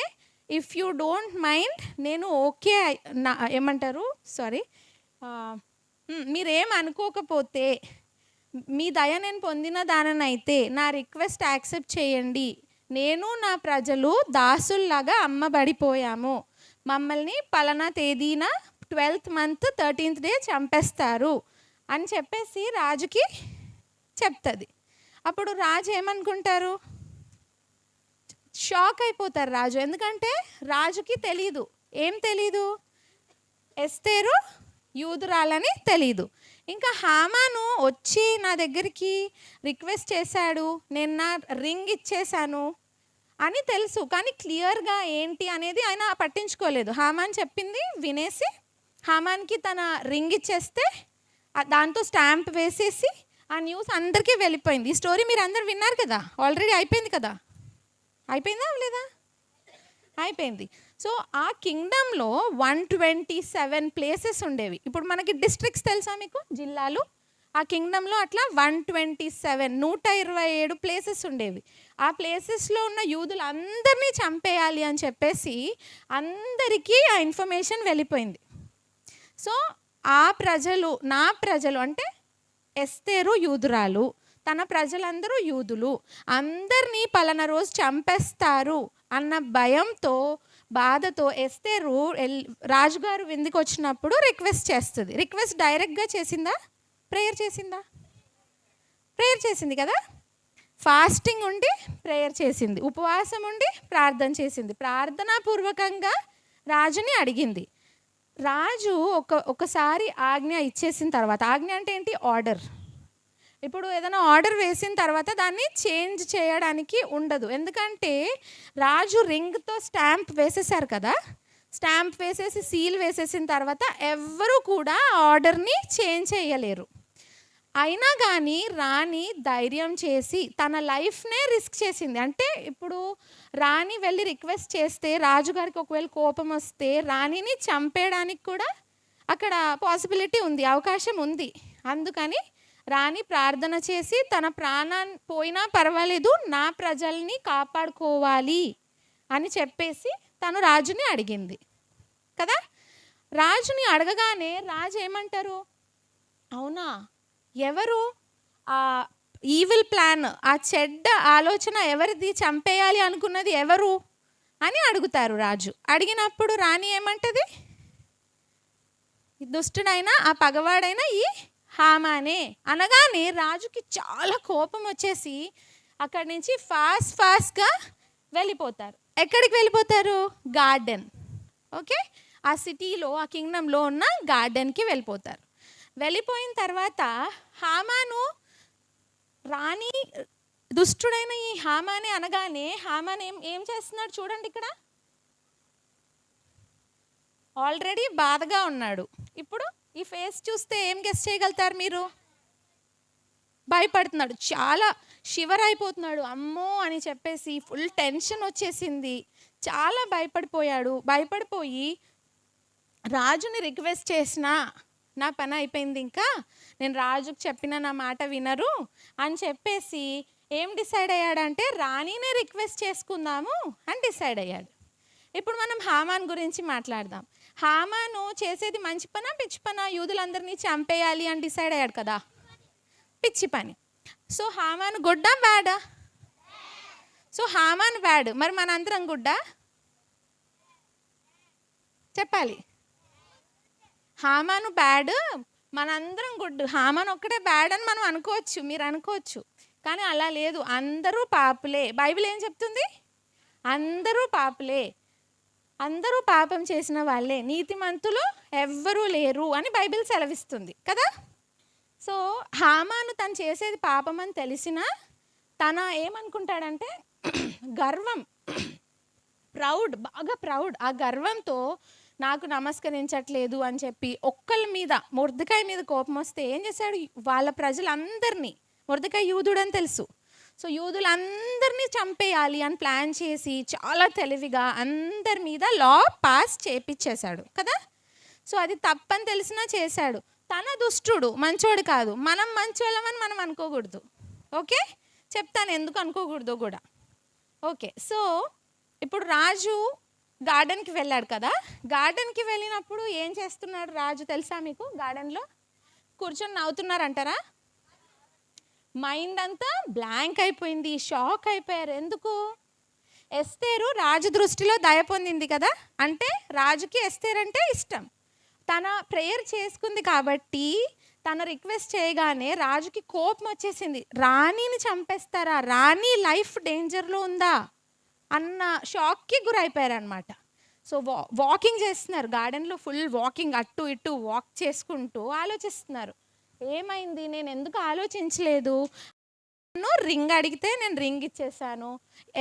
ఇఫ్ యూ డోంట్ మైండ్, నేను ఓకే ఏమంటారు, సారీ, మీరేం అనుకోకపోతే, మీ దయ నేను పొందిన దాననైతే నా రిక్వెస్ట్ యాక్సెప్ట్ చేయండి. నేను నా ప్రజలు దాసుల్లాగా అమ్మబడిపోయాము, మమ్మల్ని పలానా తేదీన 12th మంత్ 13th డే చంపేస్తారు అని చెప్పేసి రాజుకి చెప్తుంది. అప్పుడు రాజు ఏమనుకుంటారు? షాక్ అయిపోతారు రాజు. ఎందుకంటే రాజుకి తెలీదు. ఏం తెలీదు? ఎస్తేరు యూదురాలని తెలీదు. ఇంకా హామాను వచ్చి నా దగ్గరికి రిక్వెస్ట్ చేశాడు, నేను నా రింగ్ ఇచ్చేశాను అని తెలుసు, కానీ క్లియర్గా ఏంటి అనేది ఆయన పట్టించుకోలేదు. హామాన్ చెప్పింది వినేసి హామాన్కి తన రింగ్ ఇచ్చేస్తే దాంతో స్టాంప్ వేసేసి ఆ న్యూస్ అందరికీ వెళ్ళిపోయింది. ఈ స్టోరీ మీరు అందరు విన్నారు కదా, ఆల్రెడీ అయిపోయింది కదా. అయిపోయిందా లేదా? అయిపోయింది. సో ఆ కింగ్డమ్లో 127 ప్లేసెస్ ఉండేవి. ఇప్పుడు మనకి డిస్ట్రిక్ట్స్ తెలుసా మీకు, జిల్లాలు? ఆ కింగ్డమ్లో అట్లా 127 ప్లేసెస్ ఉండేవి. ఆ ప్లేసెస్లో ఉన్న యూదులు అందరినీ చంపేయాలి అని చెప్పేసి అందరికీ ఆ ఇన్ఫర్మేషన్ వెళ్ళిపోయింది. సో ఆ ప్రజలు, నా ప్రజలు అంటే ఎస్తేరు యూదురాలు, తన ప్రజలందరూ యూదులు, అందరినీ పలానా రోజు చంపేస్తారు అన్న భయంతో, బాధతో ఎస్తేరు రాజుగారు విందుకు వచ్చినప్పుడు రిక్వెస్ట్ చేస్తుంది. రిక్వెస్ట్ డైరెక్ట్గా చేసిందా? ప్రేయర్ చేసిందా? ప్రేయర్ చేసింది కదా. ఫాస్టింగ్ ఉండి ప్రేయర్ చేసింది, ఉపవాసం ఉండి ప్రార్థన చేసింది, ప్రార్థనాపూర్వకంగా రాజుని అడిగింది. రాజు ఒకసారి ఆజ్ఞ ఇచ్చేసిన తర్వాత, ఆజ్ఞ అంటే ఏంటి? ఆర్డర్. ఇప్పుడు ఏదైనా ఆర్డర్ వేసిన తర్వాత దాన్ని చేంజ్ చేయడానికి ఉండదు. ఎందుకంటే రాజు రింగ్తో స్టాంప్ వేసేసారు కదా, స్టాంప్ వేసేసి సీల్ వేసేసిన తర్వాత ఎవ్వరూ కూడా ఆర్డర్ని చేంజ్ చేయలేరు. అయినా కానీ రాణి ధైర్యం చేసి తన లైఫ్నే రిస్క్ చేసింది. అంటే ఇప్పుడు రాణి వెళ్ళి రిక్వెస్ట్ చేస్తే రాజుగారికి ఒకవేళ కోపం వస్తే రాణిని చంపేయడానికి కూడా అక్కడ పాసిబిలిటీ ఉంది, అవకాశం ఉంది. అందుకని రాణి ప్రార్థన చేసి తన ప్రాణాన్ని పోయినా పర్వాలేదు, నా ప్రజల్ని కాపాడుకోవాలి అని చెప్పేసి తను రాజుని అడిగింది కదా. రాజుని అడగగానే రాజు ఏమంటారు? అవునా, ఎవరు ఆ ఈవిల్ ప్లాన్, ఆ చెడ్డ ఆలోచన ఎవరిది, చంపేయాలి అనుకున్నది ఎవరు అని అడుగుతారు రాజు. అడిగినప్పుడు రాణి ఏమంటది? దుష్టుడైనా ఆ పగవాడైనా ఈ హామానే అనగానే రాజుకి చాలా కోపం వచ్చేసి అక్కడి నుంచి ఫాస్ట్గా వెళ్ళిపోతారు. ఎక్కడికి వెళ్ళిపోతారు? గార్డెన్. ఓకే, ఆ సిటీలో, ఆ కింగ్డమ్లో ఉన్న గార్డెన్కి వెళ్ళిపోతారు. వెళ్ళిపోయిన తర్వాత హామాను, రాణి దుష్టుడైన ఈ హామానే అనగానే హామాన్ ఏం చేస్తున్నాడు చూడండి. ఇక్కడ ఆల్రెడీ బాధగా ఉన్నాడు. ఇప్పుడు ఈ ఫేస్ చూస్తే ఏం గెస్ చేయగలుగుతారు మీరు? భయపడుతున్నాడు, చాలా షివర్ అయిపోతున్నాడు. అమ్మో అని చెప్పేసి ఫుల్ టెన్షన్ వచ్చేసింది, చాలా భయపడిపోయాడు. భయపడిపోయి రాజుని రిక్వెస్ట్ చేసినా నా పని అయిపోయింది, ఇంకా నేను రాజుకు చెప్పిన నా మాట వినరు అని చెప్పేసి ఏం డిసైడ్ అయ్యాడంటే రాణినే రిక్వెస్ట్ చేసుకుందాము అని డిసైడ్ అయ్యాడు. ఇప్పుడు మనం హామాన్ గురించి మాట్లాడదాం. హామాను చేసేది మంచి పనా పిచ్చి పనా? యూదులందరినీ చంపేయాలి అని డిసైడ్ అయ్యాడు కదా, పిచ్చి పని. సో హామాను గుడ్డా బ్యాడా? సో హామాన్ బ్యాడ్, మరి మనందరం గుడ్డా? చెప్పాలి. హామాను బ్యాడ్, మనందరం గుడ్. హామాన్ ఒక్కడే బ్యాడ్ అని మనం అనుకోవచ్చు, మీరు అనుకోవచ్చు, కానీ అలా లేదు. అందరూ పాపులే. బైబిల్ ఏం చెప్తుంది? అందరూ పాపులే, అందరూ పాపం చేసిన వాళ్ళే, నీతిమంతులు ఎవ్వరూ లేరు అని బైబిల్ సెలవిస్తుంది కదా. సో హామాను తను చేసేది పాపం అని తెలిసినా తన ఏమనుకుంటాడంటే గర్వం, ప్రౌడ్, బాగా ప్రౌడ్. ఆ గర్వంతో నాకు నమస్కరించట్లేదు అని చెప్పి ఒక్కళ్ళ మీద, మొర్దెకాయ మీద కోపం వస్తే ఏం చేశాడు? వాళ్ళ ప్రజలందరినీ, మొర్దెకాయ యూదుడు అని తెలుసు, సో యూదులందరినీ చంపేయాలి అని ప్లాన్ చేసి చాలా తెలివిగా అందరి మీద లా పాస్ చేపించేశాడు కదా. సో అది తప్పని తెలిసినా చేశాడు. తన దుష్టుడు, మంచోడు కాదు. మనం మంచోళ్ళమని మనం అనుకోకూడదు. ఓకే, చెప్తాను ఎందుకు అనుకోకూడదు కూడా. ఓకే, సో ఇప్పుడు రాజు గార్డెన్కి వెళ్ళాడు కదా. గార్డెన్కి వెళ్ళినప్పుడు ఏం చేస్తున్నాడు రాజు తెలుసా మీకు? గార్డెన్లో కూర్చొని నవ్వుతున్నారంటారా? మైండ్ అంతా బ్లాంక్ అయిపోయింది, షాక్ అయిపోయారు. ఎందుకు? ఎస్తేరు రాజు దృష్టిలో దయ పొందింది కదా, అంటే రాజుకి ఎస్తేర్ అంటే ఇష్టం. తన ప్రేయర్ చేసుకుంది కాబట్టి తన రిక్వెస్ట్ చేయగానే రాజుకి కోపం వచ్చేసింది. రాణిని చంపేస్తారా? రాణి లైఫ్ డేంజర్లో ఉందా అన్న షాక్కి గురైపోయారు అనమాట. సో వాకింగ్ చేస్తున్నారు గార్డెన్లో, ఫుల్ వాకింగ్, అటు ఇటు వాక్ చేసుకుంటూ ఆలోచిస్తున్నారు. ఏమైంది, నేను ఎందుకు ఆలోచించలేదు, నన్ను రింగ్ అడిగితే నేను రింగ్ ఇచ్చేసాను,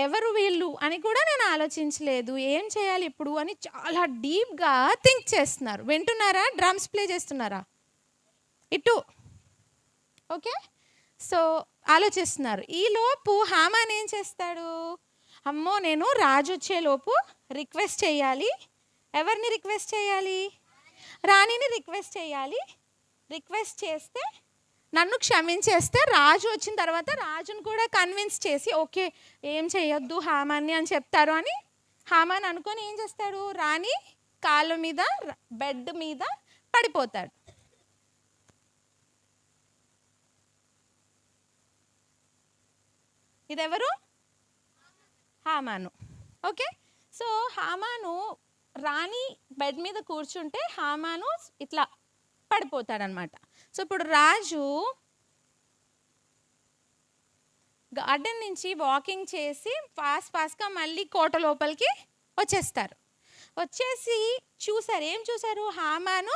ఎవరు వీళ్ళు అని కూడా నేను ఆలోచించలేదు, ఏం చేయాలి ఇప్పుడు అని చాలా డీప్గా థింక్ చేస్తున్నారు. వింటున్నారా? డ్రమ్స్ ప్లే చేస్తున్నారా? ఇటు ఓకే. సో ఆలోచిస్తున్నారు. ఈలోపు హామాన్ ఏం చేస్తాడు? అమ్మో, నేను రాజు వచ్చేలోపు రిక్వెస్ట్ చేయాలి. ఎవరిని రిక్వెస్ట్ చేయాలి? రాణిని రిక్వెస్ట్ చేయాలి. రిక్వెస్ట్ చేస్తే నన్ను క్షమించేస్తే రాజు వచ్చిన తర్వాత రాజును కూడా కన్విన్స్ చేసి ఓకే ఏం చేయొద్దు హామాన్ని అని చెప్తారు అని హామాన్ అనుకొని ఏం చేస్తాడు? రాణి కాళ్ళ మీద, బెడ్ మీద పడిపోతాడు. ఇదెవరు? హామాను. ఓకే, సో హామాను రాణి బెడ్ మీద కూర్చుంటే హామాను ఇట్లా పడిపోతాడనమాట. సో ఇప్పుడు రాజు గార్డెన్ నుంచి వాకింగ్ చేసి ఫాస్ట్గా మళ్ళీ కోట లోపలికి వచ్చేస్తారు. వచ్చేసి చూసారు, ఏం చూసారు? హామాను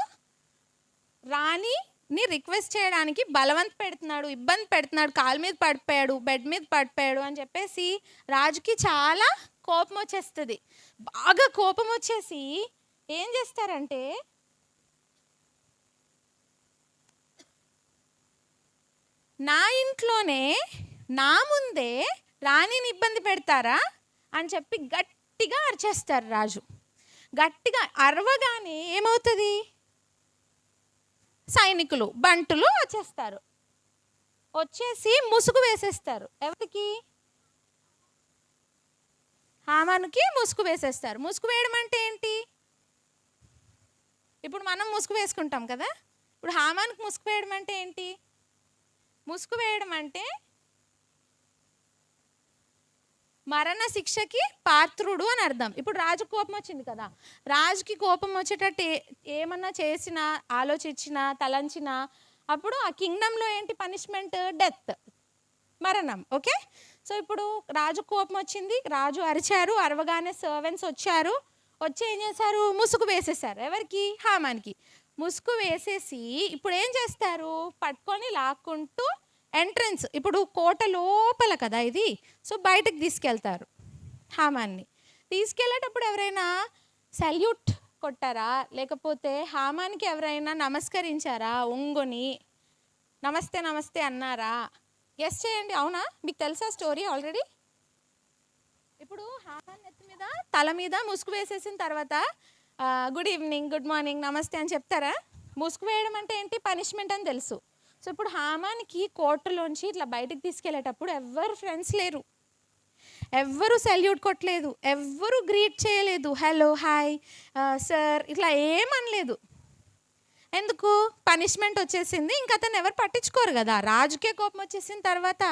రాణిని రిక్వెస్ట్ చేయడానికి బలవంత పెడుతున్నాడు, ఇబ్బంది పెడుతున్నాడు, కాలు మీద పడిపోయాడు, బెడ్ మీద పడిపోయాడు అని చెప్పేసి రాజుకి చాలా కోపం వచ్చేస్తుంది. బాగా కోపం వచ్చేసి ఏం చేస్తారంటే నా ఇంట్లోనే నా ముందే రాణిని ఇబ్బంది పెడతారా అని చెప్పి గట్టిగా అరిచేస్తారు రాజు. గట్టిగా అరవగానే ఏమవుతుంది? సైనికులు, బంటులు వచ్చేస్తారు. వచ్చేసి ముసుగు వేసేస్తారు. ఎవరికి? హామానుకి ముసుగు వేసేస్తారు. ముసుగు వేయడం అంటే ఏంటి? ఇప్పుడు మనం ముసుగు వేసుకుంటాం కదా, ఇప్పుడు హామానుకి ముసుగు వేయడం అంటే ఏంటి? ముసుగు వేయడం అంటే మరణ శిక్షకి పాత్రుడు అని అర్థం. ఇప్పుడు రాజు కోపం వచ్చింది కదా, రాజుకి కోపం వచ్చేటట్టు ఏమన్నా చేసినా, ఆలోచించినా, తలంచినా అప్పుడు ఆ కింగ్డంలో ఏంటి పనిష్మెంట్? డెత్, మరణం. ఓకే, సో ఇప్పుడు రాజు కోపం వచ్చింది, రాజు అరిచారు, అరవగానే సర్వెంట్స్ వచ్చారు. వచ్చి ఏం చేశారు? ముసుగు వేసేసారు. ఎవరికి? హామాన్కి. ముసుగు వేసేసి ఇప్పుడు ఏం చేస్తారు? పట్టుకొని లాక్కుంటూ ఎంట్రన్స్, ఇప్పుడు కోట లోపల కదా ఇది, సో బయటకు తీసుకెళ్తారు హామాన్ని. తీసుకెళ్ళేటప్పుడు ఎవరైనా సల్యూట్ కొట్టారా? లేకపోతే హామాన్కి ఎవరైనా నమస్కరించారా? ఒంగొని నమస్తే నమస్తే అన్నారా? గెస్ చేయండి. అవునా? మీకు తెలుసా స్టోరీ ఆల్రెడీ? ఇప్పుడు హామాన్ నెత్తి మీద, తల మీద ముసుగు వేసేసిన తర్వాత గుడ్ ఈవినింగ్, గుడ్ మార్నింగ్, నమస్తే అని చెప్తారా? ముసుగు వేయడం అంటే ఏంటి? పనిష్మెంట్ అని తెలుసు. సో ఇప్పుడు హామాన్కి కోటలోంచి ఇట్లా బయటకు తీసుకెళ్ళేటప్పుడు ఎవరు ఫ్రెండ్స్ లేరు, ఎవ్వరూ సెల్యూట్ కొట్టలేదు, ఎవ్వరూ గ్రీట్ చేయలేదు, హలో హాయ్ సార్ ఇట్లా ఏమనలేదు. ఎందుకు? పనిష్మెంట్ వచ్చేసింది, ఇంకా అతను ఎవరు పట్టించుకోరు కదా. రాజుకే కోపం వచ్చేసిన తర్వాత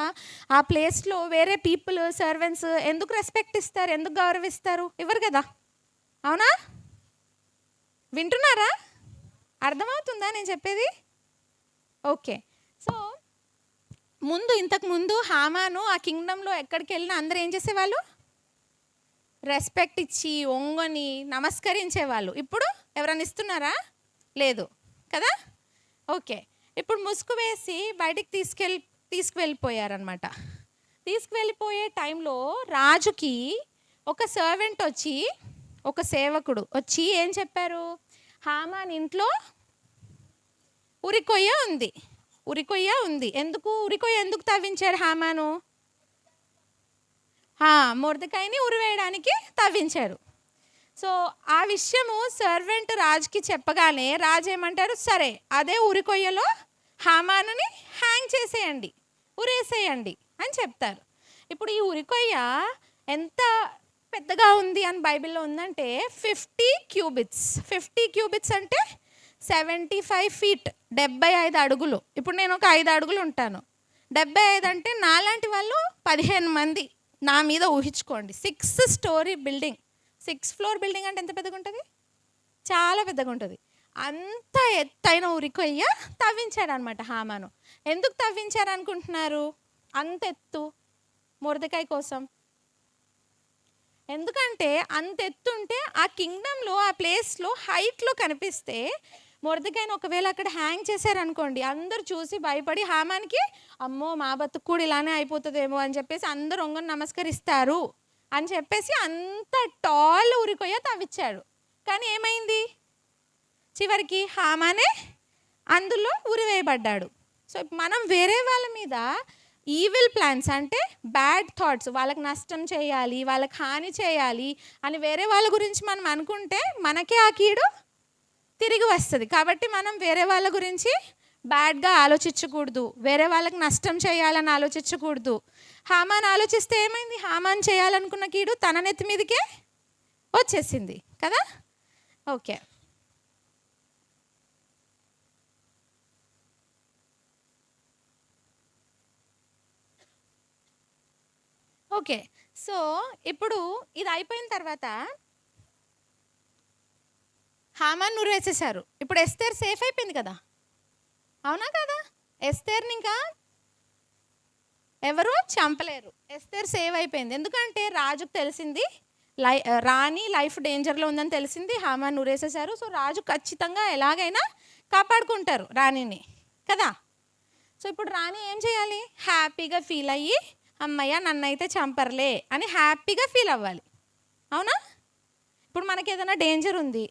ఆ ప్లేస్లో వేరే పీపుల్ సర్వెంట్స్ ఎందుకు రెస్పెక్ట్ ఇస్తారు, ఎందుకు గౌరవిస్తారు? ఇవ్వరు కదా. అవునా? వింటున్నారా? అర్థమవుతుందా నేను చెప్పేది? ఓకే. సో ఇంతకుముందు హామాను ఆ కింగ్డమ్లో ఎక్కడికి వెళ్ళినా అందరూ ఏం చేసేవాళ్ళు? రెస్పెక్ట్ ఇచ్చి ఒంగొని నమస్కరించేవాళ్ళు. ఇప్పుడు ఎవరైనా ఇస్తున్నారా? లేదు కదా. ఓకే, ఇప్పుడు ముసుగు వేసి బయటికి తీసుకువెళ్ళిపోయారనమాట. తీసుకువెళ్ళిపోయే టైంలో రాజుకి ఒక సర్వెంట్ వచ్చి, ఒక సేవకుడు వచ్చి ఏం చెప్పారు? హామాన్ ఇంట్లో ఉరికొయ్య ఉంది. ఎందుకు ఉరికొయ్య ఎందుకు తవ్వించాడు హామాను? మొర్దెకాయిని ఉరివేయడానికి తవ్వించాడు. సో ఆ విషయము సర్వెంట్ రాజుకి చెప్పగానే రాజు ఏమంటారు? సరే, అదే ఉరికొయ్యలో హామానుని హ్యాంగ్ చేసేయండి, ఉరేసేయండి అని చెప్తారు. ఇప్పుడు ఈ ఉరికొయ్య ఎంత పెద్దగా ఉంది అని బైబిల్లో ఉందంటే 50 క్యూబిట్స్. 50 క్యూబిట్స్ అంటే 75 ఫీట్, 75 అడుగులు. ఇప్పుడు నేను ఒక 5 అడుగులు ఉంటాను. 75 అంటే నాలాంటి వాళ్ళు 15 మంది నా మీద ఊహించుకోండి. 6 స్టోరీ బిల్డింగ్, 6 ఫ్లోర్ బిల్డింగ్ అంటే ఎంత పెద్దగా ఉంటుంది? చాలా పెద్దగా ఉంటుంది. అంత ఎత్తైన ఉరికొయ్య తవ్వించాడు అనమాట హామాను. ఎందుకు తవ్వించారు అనుకుంటున్నారు అంత ఎత్తు? మొర్దెకాయ్ కోసం. ఎందుకంటే అంత ఎత్తుంటే ఆ కింగ్డమ్లో, ఆ ప్లేస్లో హైట్లో కనిపిస్తే మొర్దెకాయని ఒకవేళ అక్కడ హ్యాంగ్ చేశారనుకోండి, అందరు చూసి భయపడి హామానికి అమ్మో మా బతుకు కూడా ఇలానే అయిపోతుందేమో అని చెప్పేసి అందరు ఒంగని నమస్కరిస్తారు అని చెప్పేసి అంత టాల్ ఉరికొయ్య తవ్వించాడు. కానీ ఏమైంది? చివరికి హామానే అందులో ఉరివేయబడ్డాడు. సో మనం వేరే వాళ్ళ మీద ఈవిల్ ప్లాన్స్ అంటే బ్యాడ్ థాట్స్, వాళ్ళకి నష్టం చేయాలి, వాళ్ళకి హాని చేయాలి అని వేరే వాళ్ళ గురించి మనం అనుకుంటే మనకే ఆ కీడు తిరిగి వస్తుంది. కాబట్టి మనం వేరే వాళ్ళ గురించి బ్యాడ్గా ఆలోచించకూడదు, వేరే వాళ్ళకి నష్టం చేయాలని ఆలోచించకూడదు. హామాన్ ఆలోచిస్తే ఏమైంది? హామాన్ చేయాలనుకున్న కీడు తన నెత్తి మీదకే వచ్చేసింది కదా. Okay, okay. సో ఇప్పుడు ఇది అయిపోయిన తర్వాత హామాన్ ఉరేసేశారు. ఇప్పుడు ఎస్తేర్ సేఫ్ అయిపోయింది కదా, అవునా కదా? ఎస్తేర్ని ఇంకా ఎవరు చంపలేరు. ఎస్తేర్ సేవ్ అయిపోయింది. ఎందుకంటే రాజుకు తెలిసింది రాణి లైఫ్ డేంజర్లో ఉందని తెలిసింది. హామాన్ ఉరేసేశారు. సో రాజు ఖచ్చితంగా ఎలాగైనా కాపాడుకుంటారు రాణిని కదా. సో ఇప్పుడు రాణి ఏం చేయాలి? హ్యాపీగా ఫీల్ అయ్యి అమ్మయ్య నన్నైతే చంపర్లే అని హ్యాపీగా ఫీల్ అవ్వాలి. అవునా? ఇప్పుడు మనకి ఏదైనా డేంజర్ ఉంది,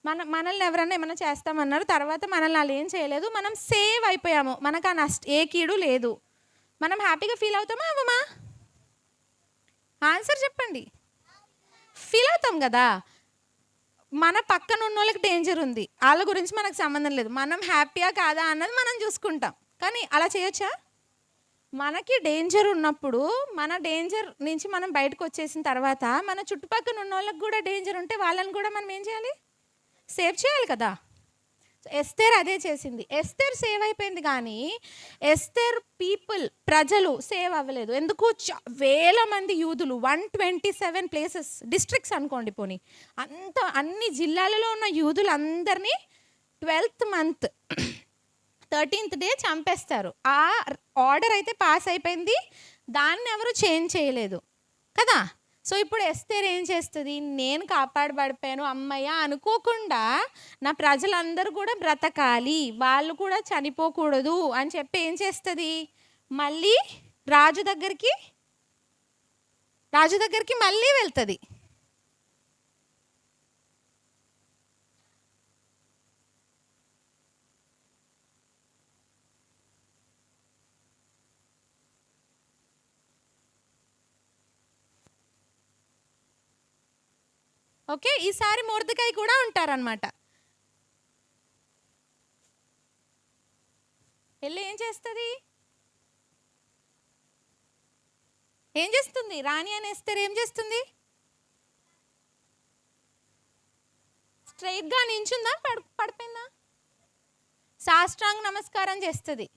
మనల్ని ఎవరైనా ఏమైనా చేస్తామన్నారు, తర్వాత మనల్ని అలా ఏం చేయలేదు, మనం సేవ్ అయిపోయాము, మనకు ఆ ఏ కీడు లేదు, మనం హ్యాపీగా ఫీల్ అవుతామా అవ్వమా? ఆన్సర్ చెప్పండి. ఫీల్ అవుతాం కదా. మన పక్కన ఉన్న వాళ్ళకి డేంజర్ ఉంది, వాళ్ళ గురించి మనకు సంబంధం లేదు, మనం హ్యాపీయా కాదా అన్నది మనం చూసుకుంటాం. కానీ అలా చేయొచ్చా? మనకి డేంజర్ ఉన్నప్పుడు మన డేంజర్ నుంచి మనం బయటకు వచ్చేసిన తర్వాత మన చుట్టుపక్కల ఉన్న వాళ్ళకి కూడా డేంజర్ ఉంటే వాళ్ళని కూడా మనం ఏం చేయాలి? సేవ్ చేయాలి కదా. ఎస్తేర్ అదే చేసింది. ఎస్తేర్ సేవ్ అయిపోయింది కానీ ఎస్తేర్ ప్రజలు సేవ్ అవ్వలేదు. ఎందుకు? వేల మంది యూదులు, 127 ప్లేసెస్, డిస్ట్రిక్ట్స్ అనుకోండి పోనీ, అన్ని జిల్లాలలో ఉన్న యూదులు అందరినీ 12th మంత్ 13th డే చంపేస్తారు. ఆ ఆర్డర్ అయితే పాస్ అయిపోయింది, దాన్ని ఎవరు చేంజ్ చేయలేదు కదా. సో ఇప్పుడు ఎస్తేర్ ఏం చేస్తుంది? నేను కాపాడబడిపోయాను అమ్మయ్య అనుకోకుండా నా ప్రజలందరూ కూడా బ్రతకాలి, వాళ్ళు కూడా చనిపోకూడదు అని చెప్పి ఏం చేస్తుంది? మళ్ళీ రాజు దగ్గరికి మళ్ళీ వెళ్తుంది. ఓకే, ఈసారి మొర్దెకాయ్ కూడా ఉంటారనమాట. వెళ్ళి ఏం చేస్తుంది? ఏం చేస్తుంది? రాణి అని ఎస్తేర్ ఏం చేస్తుంది? స్ట్రైట్గా నించుందా, పడిపోయిందా? సాష్టాంగ నమస్కారం చేస్తుంది.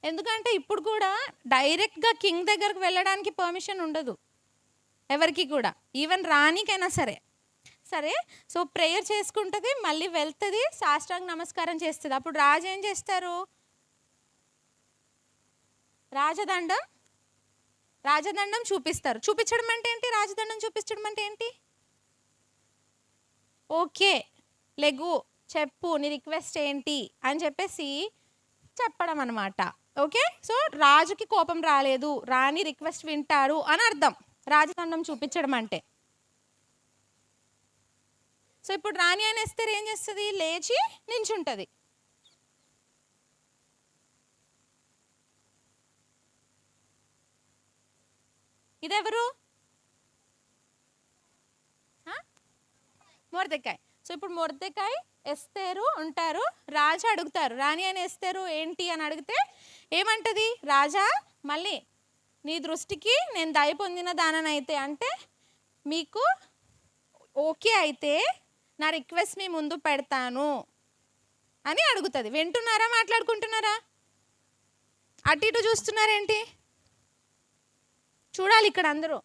ఎందుకంటే ఇప్పుడు కూడా డైరెక్ట్గా కింగ్ దగ్గరకు వెళ్ళడానికి పర్మిషన్ ఉండదు ఎవరికి కూడా, ఈవెన్ రాణికైనా సరే. సో ప్రేయర్ చేసుకుంటుంది, మళ్ళీ వెళ్తుంది, సాష్టాంగ నమస్కారం చేస్తుంది. అప్పుడు రాజు ఏం చేస్తారు? రాజదండం చూపిస్తారు. చూపించడం అంటే ఏంటి? రాజదండం చూపించడం అంటే ఏంటి? ఓకే లెగు, చెప్పు నీ రిక్వెస్ట్ ఏంటి అని చెప్పేసి చెప్పడం అనమాట. ఓకే, సో రాజుకి కోపం రాలేదు, రాణి రిక్వెస్ట్ వింటారు అని అర్థం రాజదండం చూపించడం అంటే. సో ఇప్పుడు రాణి అని ఎస్తేర్ ఏం చేస్తుంది? లేచి నించుంటుంది. ఇదెవరు? మొర్దెకాయ్. సో ఇప్పుడు మొర్దెకాయ్, ఎస్తేరు ఉంటారు. రాజు అడుగుతారు, రాణి అని ఎస్తేరు ఏంటి అని అడిగితే ఏమంటది? రాజా, మళ్ళీ నీ దృష్టికి నేను దయ పొందిన దాననైతే, అంటే మీకు ఓకే అయితే నా రిక్వెస్ట్ మీ ముందు పెడతాను అని అడుగుతుంది. వింటున్నారా? మాట్లాడుకుంటున్నారా? అటు ఇటు చూస్తున్నారేంటి? చూడాలి ఇక్కడ అందరూ.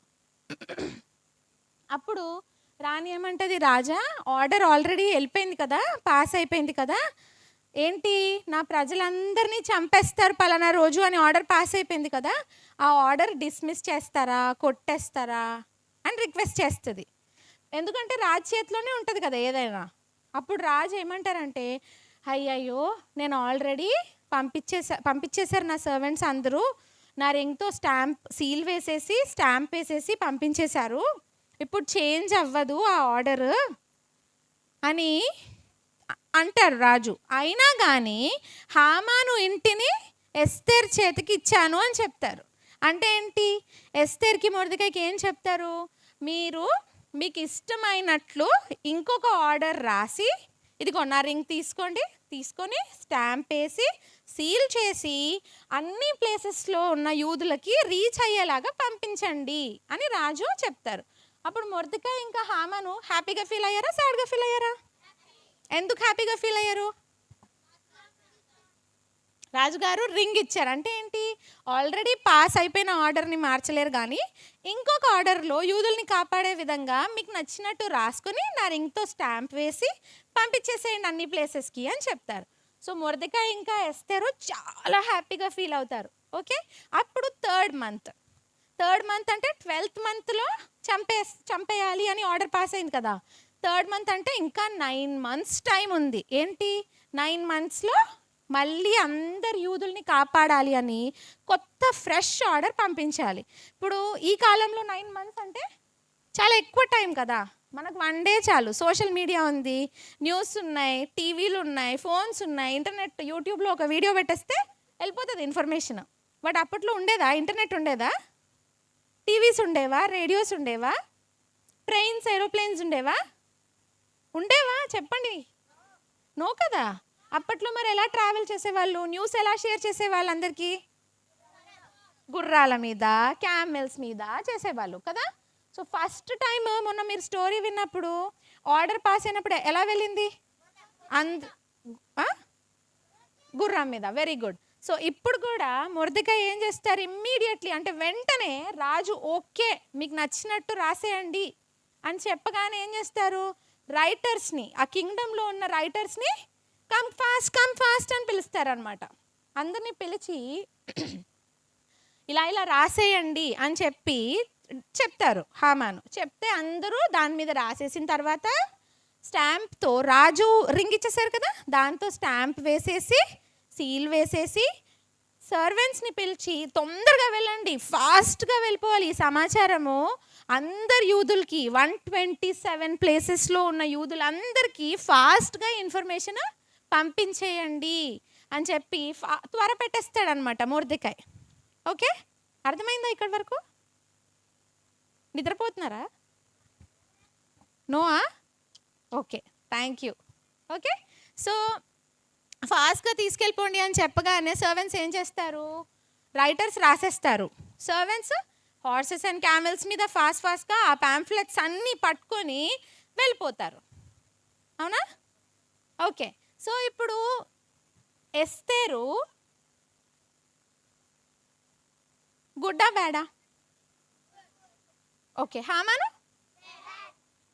అప్పుడు రాణి ఏమంటది? రాజా, ఆర్డర్ ఆల్రెడీ వెళ్ళిపోయింది కదా, పాస్ అయిపోయింది కదా, ఏంటి నా ప్రజలందరినీ చంపేస్తారు పలానా రోజు అని ఆర్డర్ పాస్ అయిపోయింది కదా, ఆ ఆర్డర్ డిస్మిస్ చేస్తారా, కొట్టేస్తారా అని రిక్వెస్ట్ చేస్తుంది. ఎందుకంటే రాజు చేతిలోనే ఉంటుంది కదా ఏదైనా. అప్పుడు రాజు ఏమంటారంటే, అయ్యయ్యో నేను ఆల్రెడీ పంపించేశారు నా సర్వెంట్స్ అందరూ, నా రింగ్తో సీల్ వేసేసి స్టాంప్ వేసేసి పంపించేశారు, ఇప్పుడు చేంజ్ అవ్వదు ఆ ఆర్డర్ అని అంటారు రాజు. అయినా కానీ హామాను ఇంటిని ఎస్తేర్ చేతికి ఇచ్చాను అని చెప్తారు. అంటే ఏంటి? ఎస్తేర్కి మొర్దెకాయ్కి ఏం చెప్తారు? మీకు ఇష్టమైనట్లు ఇంకొక ఆర్డర్ రాసి, ఇదిగో నా రింగ్ తీసుకొని స్టాంప్ వేసి సీల్ చేసి అన్ని ప్లేసెస్లో ఉన్న యూదులకి రీచ్ అయ్యేలాగా పంపించండి అని రాజు చెప్తారు. అప్పుడు మొర్దెకాయ్ ఇంకా హామాను హ్యాపీగా ఫీల్ అయ్యారా, సాడ్గా ఫీల్ అయ్యారా? ఎందుకు హ్యాపీగా ఫీల్ అయ్యారు? రాజుగారు రింగ్ ఇచ్చారు. అంటే ఏంటి? ఆల్రెడీ పాస్ అయిపోయిన ఆర్డర్ని మార్చలేరు, కానీ ఇంకొక ఆర్డర్లో యూదుల్ని కాపాడే విధంగా మీకు నచ్చినట్టు రాసుకొని నా రింగ్తో స్టాంప్ వేసి పంపించేసేయండి అన్ని ప్లేసెస్కి అని చెప్తారు. సో మొర్దెకాయ్ ఇంకా ఎస్తేరు చాలా హ్యాపీగా ఫీల్ అవుతారు. ఓకే, అప్పుడు థర్డ్ మంత్ అంటే 12th మంత్లో చంపేయాలి అని ఆర్డర్ పాస్ అయింది కదా. థర్డ్ మంత్ అంటే ఇంకా 9 months టైం ఉంది. ఏంటి? 9 monthsలో మళ్ళీ అందరు యూదుల్ని కాపాడాలి అని కొత్త ఫ్రెష్ ఆర్డర్ పంపించాలి. ఇప్పుడు ఈ కాలంలో 9 months అంటే చాలా ఎక్కువ టైం కదా. మనకు 1 day చాలు. సోషల్ మీడియా ఉంది, న్యూస్ ఉన్నాయి, టీవీలు ఉన్నాయి, ఫోన్స్ ఉన్నాయి, ఇంటర్నెట్, యూట్యూబ్లో ఒక వీడియో పెట్టేస్తే వెళ్ళిపోతుంది ఇన్ఫర్మేషన్. బట్ అప్పట్లో ఉండేదా? ఇంటర్నెట్ ఉండేదా? టీవీస్ ఉండేవా? రేడియోస్ ఉండేవా? ట్రైన్స్, ఏరోప్లేన్స్ ఉండేవా? చెప్పండి. నో కదా. అప్పట్లో మరి ఎలా ట్రావెల్ చేసేవాళ్ళు? న్యూస్ ఎలా షేర్ చేసేవాళ్ళు అందరికీ? గుర్రాల మీద, క్యామెల్స్ మీద చేసేవాళ్ళు కదా. సో ఫస్ట్ టైం మొన్న మీరు స్టోరీ విన్నప్పుడు ఆర్డర్ పాస్ అయినప్పుడు ఎలా వెళ్ళింది? గుర్రం మీద. Very good. సో ఇప్పుడు కూడా మొర్దెకాయ్ ఏం చేస్తారు? ఇమ్మీడియట్లీ, అంటే వెంటనే రాజు ఓకే మీకు నచ్చినట్టు రాసేయండి అని చెప్పగానే ఏం చేస్తారు? రైటర్స్ని, ఆ కింగ్డమ్లో ఉన్న రైటర్స్ని కమ్ ఫాస్ట్ అని పిలుస్తారనమాట. అందరినీ పిలిచి ఇలా రాసేయండి అని చెప్తారు హామాను. చెప్తే అందరూ దాని మీద రాసేసిన తర్వాత స్టాంప్తో, రాజు రింగ్ ఇచ్చేసారు కదా, దాంతో స్టాంప్ వేసేసి సీల్ వేసేసి సర్వెంట్స్ని పిలిచి తొందరగా వెళ్ళండి, ఫాస్ట్గా వెళ్ళిపోవాలి ఈ సమాచారము అందరు యూదులకి, 127 ప్లేసెస్లో ఉన్న యూదులందరికీ ఫాస్ట్గా ఇన్ఫర్మేషన్ పంపించేయండి అని చెప్పి త్వర పెట్టేస్తాడనమాట మొర్దెకాయ్. ఓకే, అర్థమైందా ఇక్కడి వరకు? నిద్రపోతున్నారా? నోవా? Okay, thank you. Okay, so ఫాస్ట్గా తీసుకెళ్ళిపోండి అని చెప్పగానే సర్వెంట్స్ ఏం చేస్తారు? రైటర్స్ రాసేస్తారు. సర్వెంట్స్ హార్సెస్ అండ్ క్యామెల్స్ మీద ఫాస్ట్గా ఆ ప్యాంఫ్లెట్స్ అన్నీ పట్టుకొని వెళ్ళిపోతారు. అవునా? ఓకే. సో ఇప్పుడు ఎస్తేరు గుడ్డా బ్యాడా? ఓకే. హామాను?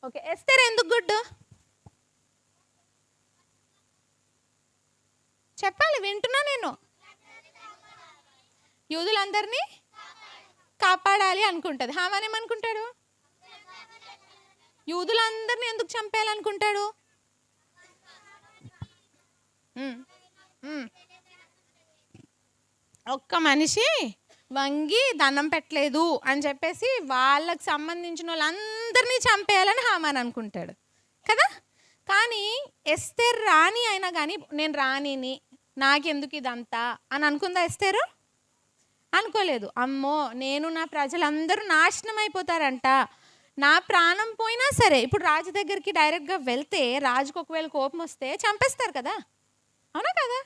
ఓకే. ఎస్తేరు ఎందుకు గుడ్? చెప్పాలి, వింటున్నా నేను. యూదులందరినీ కాపాడాలి అనుకుంటుంది. హామాన్ ఏమనుకుంటాడు? యూదులందరినీ ఎందుకు చంపేయాలనుకుంటాడు? ఒక్క మనిషి వంగి దండం పెట్టలేదు అని చెప్పేసి వాళ్ళకి సంబంధించిన వాళ్ళందరినీ చంపేయాలని హామాన్ అనుకుంటాడు కదా. కానీ ఎస్తేర్ రాణి అయినా కానీ నేను రాణిని, నాకెందుకు ఇదంతా అని అనుకుందా ఎస్తేరు? అనుకోలేదు. అమ్మో, నేను నా ప్రజలందరూ నాశనం అయిపోతారంట, నా ప్రాణం పోయినా సరే. ఇప్పుడు రాజు దగ్గరికి డైరెక్ట్గా వెళ్తే రాజుకు ఒకవేళ కోపం వస్తే చంపేస్తారు కదా, అవునా కదా?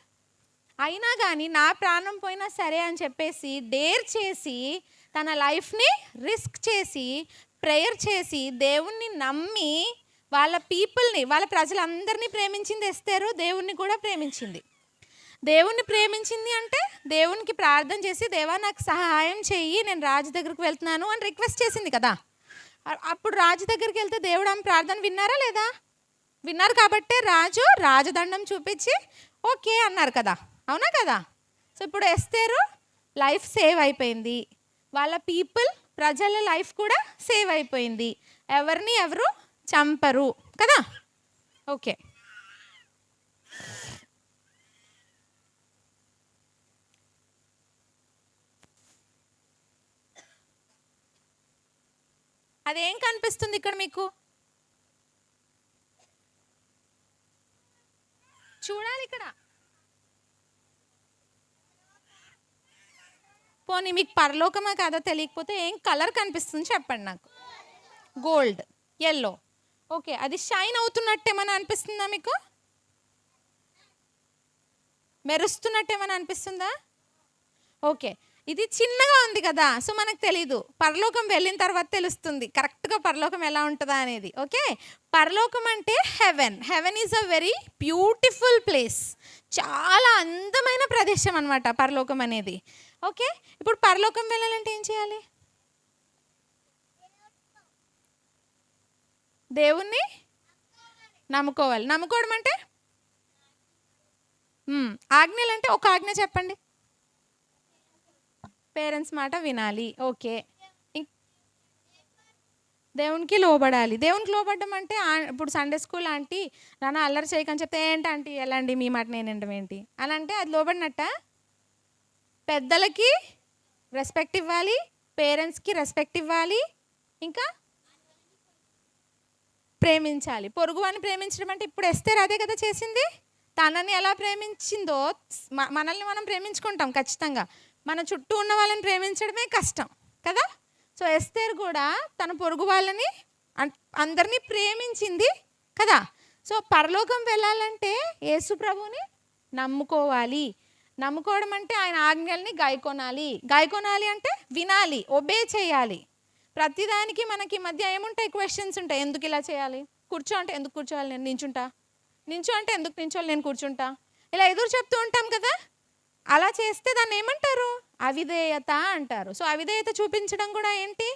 అయినా కానీ నా ప్రాణం పోయినా సరే అని చెప్పేసి డేర్ చేసి తన లైఫ్ని రిస్క్ చేసి ప్రేయర్ చేసి దేవుణ్ణి నమ్మి వాళ్ళ పీపుల్ని, వాళ్ళ ప్రజలందరినీ ప్రేమించింది ఎస్తేరు. దేవుణ్ణి కూడా ప్రేమించింది. దేవుణ్ణి ప్రేమించింది అంటే దేవునికి ప్రార్థన చేసి దేవా నాకు సహాయం చెయ్యి, నేను రాజు దగ్గరికి వెళ్తున్నాను అని రిక్వెస్ట్ చేసింది కదా. అప్పుడు రాజు దగ్గరికి వెళ్తే దేవుడు ఆమె ప్రార్థన విన్నారా లేదా? విన్నారు. కాబట్టే రాజు రాజదండం చూపించి ఓకే అన్నారు కదా, అవునా కదా? సో ఇప్పుడు ఎస్తేరు లైఫ్ సేవ్ అయిపోయింది, వాళ్ళ పీపుల్ ప్రజల లైఫ్ కూడా సేవ్ అయిపోయింది, ఎవరిని ఎవరు చంపరు కదా. ఓకే. అదేం కనిపిస్తుంది ఇక్కడ మీకు? చూడాలి ఇక్కడ. పోనీ మీకు పరలోకమా కాదో తెలియకపోతే ఏం కలర్ కనిపిస్తుంది చెప్పండి నాకు. Gold, yellow. ఓకే, అది షైన్ అవుతున్నట్టేమన్నా అనిపిస్తుందా మీకు? మెరుస్తున్నట్టేమన్నా అనిపిస్తుందా? ఓకే, ఇది చిన్నగా ఉంది కదా, సో మనకు తెలీదు. పరలోకం వెళ్ళిన తర్వాత తెలుస్తుంది కరెక్ట్గా పరలోకం ఎలా ఉంటుందా అనేది. ఓకే, పరలోకం అంటే heaven. Heaven is a very beautiful place, చాలా అందమైన ప్రదేశం అనమాట పరలోకం అనేది. ఓకే, ఇప్పుడు పరలోకం వెళ్ళాలంటే ఏం చేయాలి? దేవుణ్ణి నమ్ముకోవాలి. నమ్ముకోవడం అంటే ఆజ్ఞలు అంటే ఒక ఆజ్ఞ చెప్పండి. పేరెంట్స్ మాట వినాలి. ఓకే, దేవునికి లోబడాలి. దేవునికి లోబడడం అంటే ఇప్పుడు సండే స్కూల్ ఆంటీ నాన్న అల్లరి చేయకని చెప్తే ఏంటి ఆంటీ ఎలా అండి మీ మాట నేను వినడం ఏంటి అని అంటే అది లోబడినట్ట? పెద్దలకి రెస్పెక్ట్ ఇవ్వాలి, పేరెంట్స్కి రెస్పెక్ట్ ఇవ్వాలి, ఇంకా ప్రేమించాలి. పొరుగువాన్ని ప్రేమించడం అంటే ఇప్పుడు ఎస్తేర్ అదే కదా చేసింది. తనని ఎలా ప్రేమించిందో మనల్ని మనం ప్రేమించుకుంటాం ఖచ్చితంగా. మన చుట్టూ ఉన్న వాళ్ళని ప్రేమించడమే కష్టం కదా. సో ఎస్తేర్ కూడా తన పొరుగు వాళ్ళని అందరినీ ప్రేమించింది కదా. సో పరలోకం వెళ్ళాలంటే యేసు ప్రభుని నమ్ముకోవాలి. నమ్ముకోవడం అంటే ఆయన ఆజ్ఞల్ని గాయకొనాలి. గాయకొనాలి అంటే వినాలి, ఒబే చేయాలి. ప్రతిదానికి మనకి మధ్య ఏముంటాయి? క్వశ్చన్స్ ఉంటాయి. ఎందుకు ఇలా చేయాలి? కూర్చో అంటే ఎందుకు కూర్చోవాలి నేను నించుంటా? నించో అంటే ఎందుకు నించోవాలి నేను కూర్చుంటా? ఇలా ఎదురు చెప్తూ ఉంటాం కదా. అలా చేస్తే దాన్ని ఏమంటారు? అవిధేయత అంటారు. సో అవిధేయత చూపించడం కూడా ఏంటి?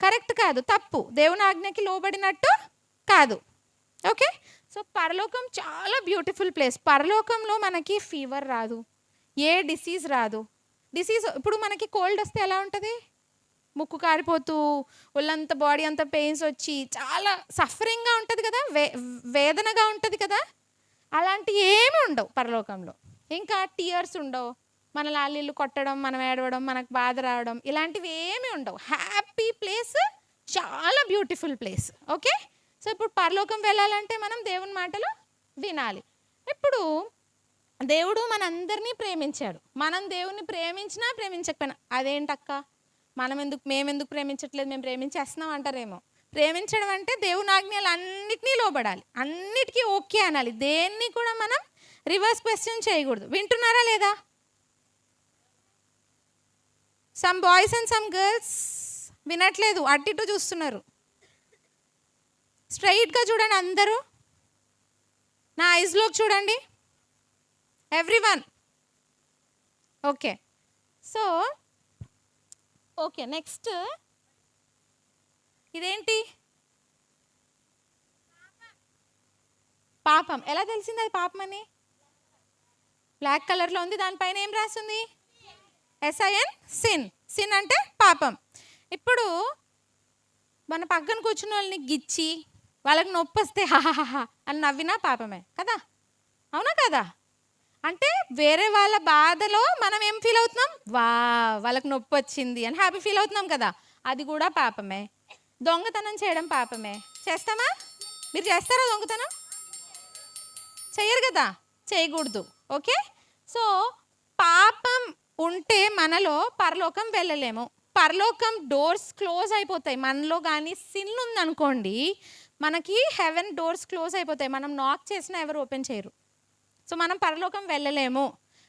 కరెక్ట్ కాదు, తప్పు. దేవుని ఆజ్ఞకి లోబడినట్టు కాదు. ఓకే, సో పరలోకం చాలా బ్యూటిఫుల్ ప్లేస్. పరలోకంలో మనకి ఫీవర్ రాదు, ఏ డిసీజ్ రాదు. డిసీజ్ ఇప్పుడు మనకి కోల్డ్ వస్తే ఎలా ఉంటుంది? ముక్కు కారిపోతూ ఒళ్ళంతా బాడీ అంతా పెయిన్స్ వచ్చి చాలా సఫరింగ్గా ఉంటుంది కదా, వేదనగా ఉంటుంది కదా. అలాంటి ఏమి ఉండవు పరలోకంలో. ఇంకా టీయర్స్ ఉండవు, మన లాలీలు కొట్టడం, మనం ఏడవడం, మనకు బాధ రావడం, ఇలాంటివి ఏమీ ఉండవు. హ్యాపీ ప్లేస్, చాలా బ్యూటిఫుల్ ప్లేస్. ఓకే, సో ఇప్పుడు పరలోకం వెళ్ళాలంటే మనం దేవుని మాటలు వినాలి. ఇప్పుడు దేవుడు మనందరినీ ప్రేమించాడు. మనం దేవుణ్ణి ప్రేమించినా ప్రేమించకపోయినా అదేంటక్క మేమెందుకు ప్రేమించట్లేదు, మేము ప్రేమించేస్తున్నాం అంటారేమో. ప్రేమించడం అంటే దేవుని ఆజ్ఞలు అన్నిటినీ లోబడాలి, అన్నిటికీ ఓకే అనాలి. దేన్ని కూడా మనం రివర్స్ క్వశ్చన్ చేయకూడదు. వింటున్నారా లేదా? Some boys and some girls వినట్లేదు, అటు ఇటు చూస్తున్నారు. స్ట్రైట్గా చూడండి అందరూ, నా ఐస్లోకి చూడండి everyone. Okay, so okay, next ఇదేంటి? పాపం. ఎలా తెలిసింది అది పాపం అని? బ్లాక్ కలర్లో ఉంది, దానిపైన ఏం రాస్తుంది? SIN, sin. సిన్ అంటే పాపం. ఇప్పుడు మన పక్కన కూర్చున్న వాళ్ళని గిచ్చి వాళ్ళకి నొప్పి వస్తే హాహాహా అని నవ్వినా పాపమే కదా, అవునా కదా? అంటే వేరే వాళ్ళ బాధలో మనం ఏం ఫీల్ అవుతున్నాం? వాళ్ళకి నొప్పి వచ్చింది అని హ్యాపీ ఫీల్ అవుతున్నాం కదా, అది కూడా పాపమే. దొంగతనం చేయడం పాపమే. చేస్తామా? మీరు చేస్తారా దొంగతనం? చెయ్యరు కదా, చేయకూడదు. ఓకే, సో పాపం ఉంటే మనలో పరలోకం వెళ్ళలేము. పరలోకం డోర్స్ క్లోజ్ అయిపోతాయి మనలో. కానీ సిన్ ఉందనుకోండి, మనకి హెవెన్ డోర్స్ క్లోజ్ అయిపోతాయి. మనం నాక్ చేసినా ఎవరు ఓపెన్ చేయరు. సో మనం పరలోకం వెళ్ళలేము.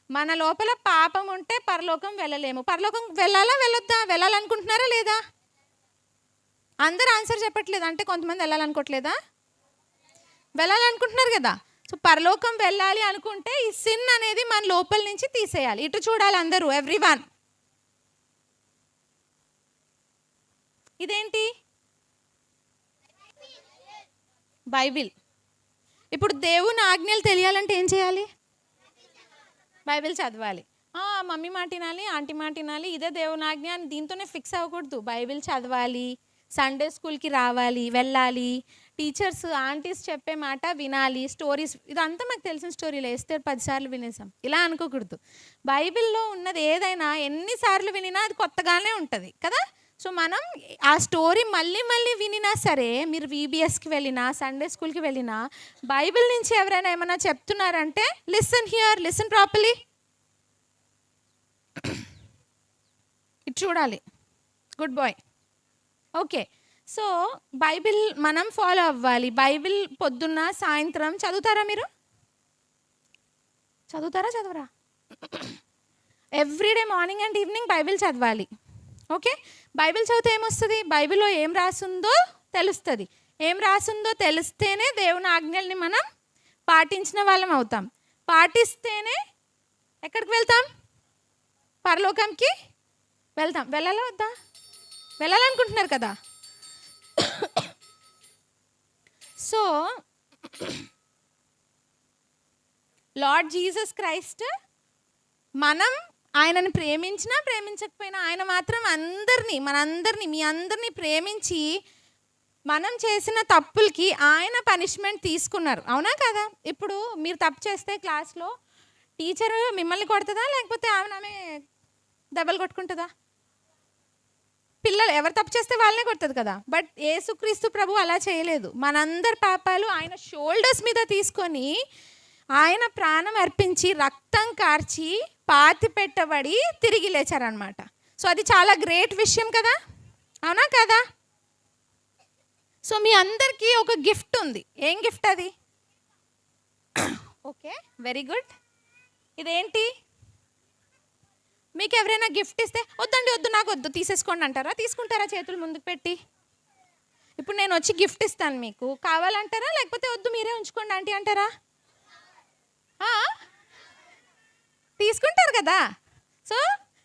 మన లోపల పాపం ఉంటే పరలోకం వెళ్ళలేము. పరలోకం వెళ్ళాలా వెళ్ళొద్దా? వెళ్ళాలనుకుంటున్నారా లేదా? అందరూ ఆన్సర్ చెప్పట్లేదు. అంటే కొంతమంది వెళ్ళాలనుకోవట్లేదా? వెళ్ళాలనుకుంటున్నారు కదా. సో పరలోకం వెళ్ళాలి అనుకుంటే ఈ సిన్ అనేది మన లోపల నుంచి తీసేయాలి. ఇటు చూడాలి అందరూ, ఎవ్రీవన్. ఇదేంటి? బైబిల్. ఇప్పుడు దేవుని ఆజ్ఞలు తెలియాలంటే ఏం చేయాలి? బైబిల్ చదవాలి. మమ్మీ మాట వినాలి, ఆంటీ మాట వినాలి, ఇదే దేవుని ఆజ్ఞ అని దీంతోనే ఫిక్స్ అవ్వకూడదు. బైబిల్ చదవాలి, సండే స్కూల్కి రావాలి, వెళ్ళాలి, టీచర్స్ ఆంటీస్ చెప్పే మాట వినాలి, స్టోరీస్, ఇదంతా మాకు తెలిసిన స్టోరీలు వేస్తే 10 సార్లు వినేసాం ఇలా అనుకోకూడదు. బైబిల్లో ఉన్నది ఏదైనా ఎన్నిసార్లు వినినా అది కొత్తగానే ఉంటుంది కదా. సో మనం ఆ స్టోరీ మళ్ళీ మళ్ళీ వినినా సరే, మీరు VBSకి వెళ్ళినా సండే స్కూల్కి వెళ్ళినా బైబిల్ నుంచి ఎవరైనా ఏమైనా చెప్తున్నారంటే లిసన్ హియర్, లిసన్ ప్రాపర్లీ, ఇటు చూడాలి. Good boy. Okay, so Bible మనం ఫాలో అవ్వాలి. బైబిల్ పొద్దున్న సాయంత్రం చదువుతారా? మీరు చదువుతారా? చదవరా? Everyday morning and evening Bible చదవాలి. ఓకే, బైబిల్ చదివితే ఏమొస్తుంది? బైబిల్లో ఏం రాసుందో తెలుస్తుంది. ఏం రాసుందో తెలిస్తేనే దేవుని ఆజ్ఞల్ని మనం పాటించిన వాళ్ళం అవుతాం. పాటిస్తేనే ఎక్కడికి వెళ్తాం? పరలోకంకి వెళ్తాం. వెళ్ళాలా వద్దా? వెళ్ళాలనుకుంటున్నారు కదా. సో లార్డ్ జీసస్ క్రైస్ట్, మనం ఆయనని ప్రేమించినా ప్రేమించకపోయినా ఆయన మాత్రం మనందరినీ మీ అందరినీ ప్రేమించి మనం చేసిన తప్పులకి ఆయన పనిష్మెంట్ తీసుకున్నారు. అవునా కదా? ఇప్పుడు మీరు తప్పు చేస్తే క్లాస్లో టీచర్ మిమ్మల్ని కొడుతుందా, లేకపోతే ఆమె దెబ్బలు కొట్టుకుంటుందా? పిల్లలు ఎవరు తప్పు చేస్తే వాళ్ళనే కొడుతుంది కదా. బట్ యేసుక్రీస్తు ప్రభు అలా చేయలేదు. మనందరి పాపాలు ఆయన షోల్డర్స్ మీద తీసుకొని ఆయన ప్రాణం అర్పించి రక్తం కార్చి పాతి పెట్టబడి తిరిగి లేచారనమాట. సో అది చాలా గ్రేట్ విషయం కదా, అవునా కదా? సో మీ అందరికీ ఒక గిఫ్ట్ ఉంది. ఏం గిఫ్ట్ అది? Okay, very good. ఇదేంటి? మీకు ఎవరైనా గిఫ్ట్ ఇస్తే వద్దండి, వద్దు, నాకు వద్దు, తీసేసుకోండి అంటారా? తీసుకుంటారా చేతులు ముందుకు పెట్టి? ఇప్పుడు నేను వచ్చి గిఫ్ట్ ఇస్తాను, మీకు కావాలంటారా, లేకపోతే వద్దు మీరే ఉంచుకోండి ఆంటీ అంటారా? తీసుకుంటారు కదా. సో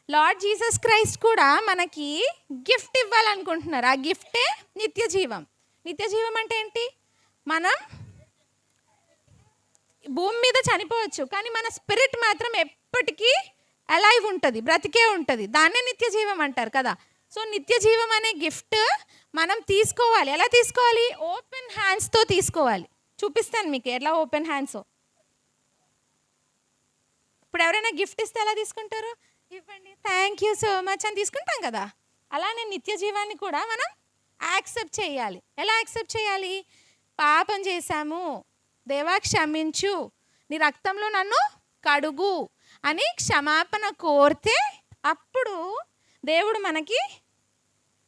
లార్డ్ జీసస్ క్రైస్ట్ కూడా మనకి గిఫ్ట్ ఇవ్వాలనుకుంటున్నారు. ఆ గిఫ్టే నిత్య జీవం. నిత్య జీవం అంటే ఏంటి? మనం భూమి మీద చనిపోవచ్చు, కానీ మన స్పిరిట్ మాత్రం ఎప్పటికీ అలైవ్ ఉంటుంది, బ్రతికే ఉంటుంది. దాన్నే నిత్య జీవం అంటారు కదా. సో నిత్య జీవం అనే గిఫ్ట్ మనం తీసుకోవాలి. ఎలా తీసుకోవాలి? ఓపెన్ హ్యాండ్స్తో తీసుకోవాలి. చూపిస్తాను మీకు ఎలా ఓపెన్ హ్యాండ్స్. ఇప్పుడు ఎవరైనా గిఫ్ట్ ఇస్తే ఎలా తీసుకుంటారు? ఇవ్వండి, థ్యాంక్ యూ సో మచ్ అని తీసుకుంటాం కదా. అలానే నిత్య జీవాన్ని కూడా మనం యాక్సెప్ట్ చేయాలి. ఎలా యాక్సెప్ట్ చేయాలి? పాపం చేశాము, దేవా క్షమించు, నీ రక్తంలో నన్ను కడుగు అని క్షమాపణ కోరితే అప్పుడు దేవుడు మనకి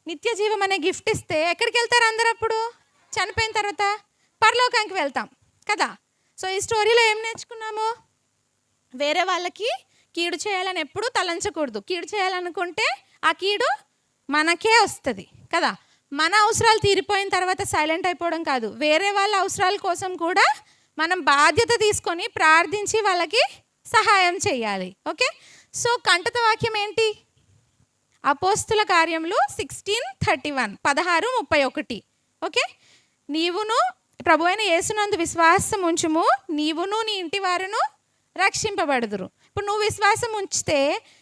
నిత్య జీవం అనే గిఫ్ట్ ఇస్తే ఎక్కడికి వెళ్తారు అందరూ? అప్పుడు చనిపోయిన తర్వాత పరలోకానికి వెళ్తాం కదా. సో ఈ స్టోరీలో ఏం నేర్చుకున్నాము? వేరే వాళ్ళకి కీడు చేయాలని ఎప్పుడూ తలంచకూడదు. కీడు చేయాలనుకుంటే ఆ కీడు మనకే వస్తుంది కదా. మన అవసరాలు తీరిపోయిన తర్వాత సైలెంట్ అయిపోవడం కాదు, వేరే వాళ్ళ అవసరాల కోసం కూడా మనం బాధ్యత తీసుకొని ప్రార్థించి వాళ్ళకి సహాయం చేయాలి. ఓకే, సో కంటత వాక్యం ఏంటి? అపోస్తుల కార్యములు 16:31, 16:31. ఓకే, నీవును ప్రభు అయిన యేసునందు విశ్వాసం ఉంచుము, నీవును నీ ఇంటి వారును రక్షింపబడుదురు. ఇప్పుడు నువ్వు విశ్వాసం ఉంచితే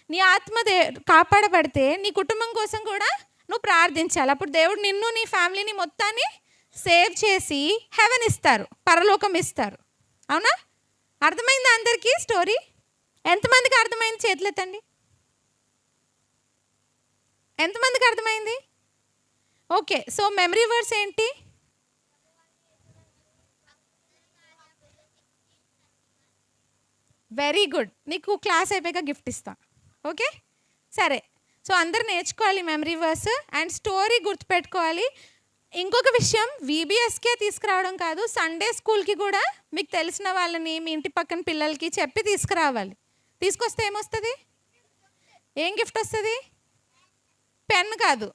నీ ఆత్మ కాపాడబడితే నీ కుటుంబం కోసం కూడా నువ్వు ప్రార్థించాలి. అప్పుడు దేవుడు నిన్ను నీ ఫ్యామిలీని మొత్తాన్ని సేవ్ చేసి హెవెన్ ఇస్తారు, పరలోకం ఇస్తారు. అవునా? అర్థమైందా అందరికీ స్టోరీ? ఎంతమందికి అర్థమైంది? చేతులెత్తండి. ఎంతమందికి అర్థమైంది? ఓకే, సో మెమరీ వర్డ్స్ ఏంటి? Very good. నీకు క్లాస్ అయిపోయాక గిఫ్ట్ ఇస్తా. ఓకే, సరే. సో అందరు నేర్చుకోవాలి మెమరీ వర్స్ అండ్ స్టోరీ గుర్తుపెట్టుకోవాలి. ఇంకొక విషయం, VBSకే తీసుకురావడం కాదు, సండే స్కూల్కి కూడా మీకు తెలిసిన వాళ్ళని మీ ఇంటి పక్కన పిల్లలకి చెప్పి తీసుకురావాలి. తీసుకొస్తే ఏమొస్తుంది? ఏం గిఫ్ట్ వస్తుంది? పెన్ కాదు,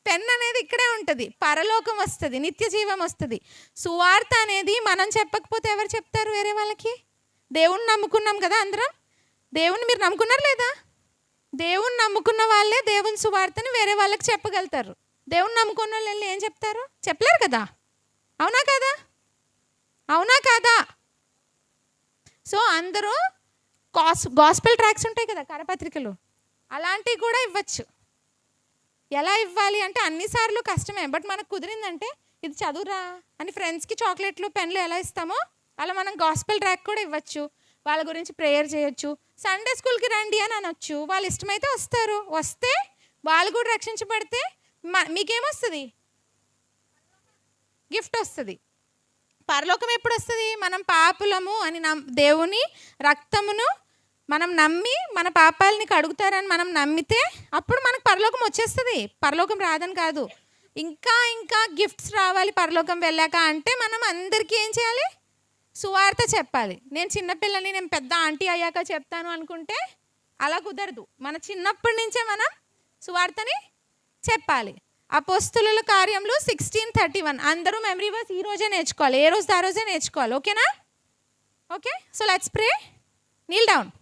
పెన్ అనేది ఇక్కడే ఉంటుంది, పరలోకం వస్తుంది, నిత్య జీవం వస్తుంది. సువార్త అనేది మనం చెప్పకపోతే ఎవరు చెప్తారు వేరే వాళ్ళకి? దేవుణ్ణి నమ్ముకున్నాం కదా అందరం. దేవుణ్ణి మీరు నమ్ముకున్నారు లేదా? దేవుణ్ణి నమ్ముకున్న వాళ్ళే దేవుని సువార్తని వేరే వాళ్ళకి చెప్పగలుగుతారు. దేవుణ్ణి నమ్ముకున్న వాళ్ళు ఏం చెప్తారు? చెప్పలేరు కదా. అవునా కాదా? అవునా కాదా? సో అందరూ గాస్పెల్ ట్రాక్స్ ఉంటాయి కదా, కరపత్రికలు, అలాంటివి కూడా ఇవ్వచ్చు. ఎలా ఇవ్వాలి అంటే అన్నిసార్లు కష్టమే, బట్ మనకు కుదిరిందంటే ఇది చదువురా అని ఫ్రెండ్స్కి చాక్లెట్లు పెన్లు ఎలా ఇస్తామో అలా మనం గాస్పెల్ ట్రాక్ కూడా ఇవ్వచ్చు. వాళ్ళ గురించి ప్రేయర్ చేయొచ్చు. సండే స్కూల్కి రండి అని అనొచ్చు. వాళ్ళు ఇష్టమైతే వస్తారు. వస్తే వాళ్ళు కూడా రక్షించబడితే మీకేమొస్తుంది? గిఫ్ట్ వస్తుంది. పరలోకం ఎప్పుడు వస్తుంది? మనం పాపులము అని దేవుని రక్తమును మనం నమ్మి మన పాపాలని కడుగుతారని మనం నమ్మితే అప్పుడు మనకు పరలోకం వచ్చేస్తుంది. పరలోకం రాదని కాదు, ఇంకా ఇంకా గిఫ్ట్స్ రావాలి పరలోకం వెళ్ళాక. అంటే మనం అందరికీ ఏం చేయాలి? సువార్త చెప్పాలి. నేను చిన్నపిల్లని నేను పెద్ద ఆంటీ అయ్యాక చెప్తాను అనుకుంటే అలా కుదరదు. మన చిన్నప్పటి నుంచే మనం సువార్తని చెప్పాలి. అపోస్తుల కార్యములు 16:31. అందరూ మెమరీ వర్స్ ఈ రోజే నేర్చుకోవాలి, ఏ రోజు ఆ రోజే నేర్చుకోవాలి. ఓకేనా? Okay, so let's pray. Neel down.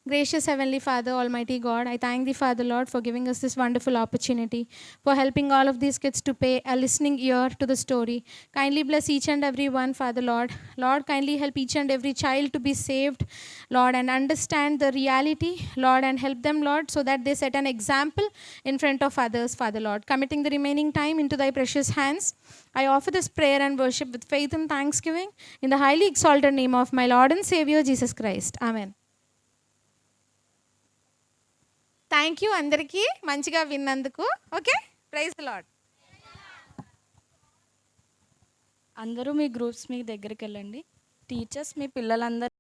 Gracious Heavenly Father, Almighty God, I thank Thee, Father Lord, for giving us this wonderful opportunity, for helping all of these kids to pay a listening ear to the story. Kindly bless each and every one, Father Lord. Lord, kindly help each and every child to be saved, Lord, and understand the reality, Lord, and help them, Lord, so that they set an example in front of others, Father Lord. Committing the remaining time into Thy precious hands, I offer this prayer and worship with faith and thanksgiving in the highly exalted name of my Lord and Savior, Jesus Christ. Amen. Thank you అందరికీ మంచిగా విన్నందుకు. Okay, praise the lord. అందరూ మీ గ్రూప్స్ మీ దగ్గరికి వెళ్ళండి. టీచర్స్ మీ పిల్లలందరూ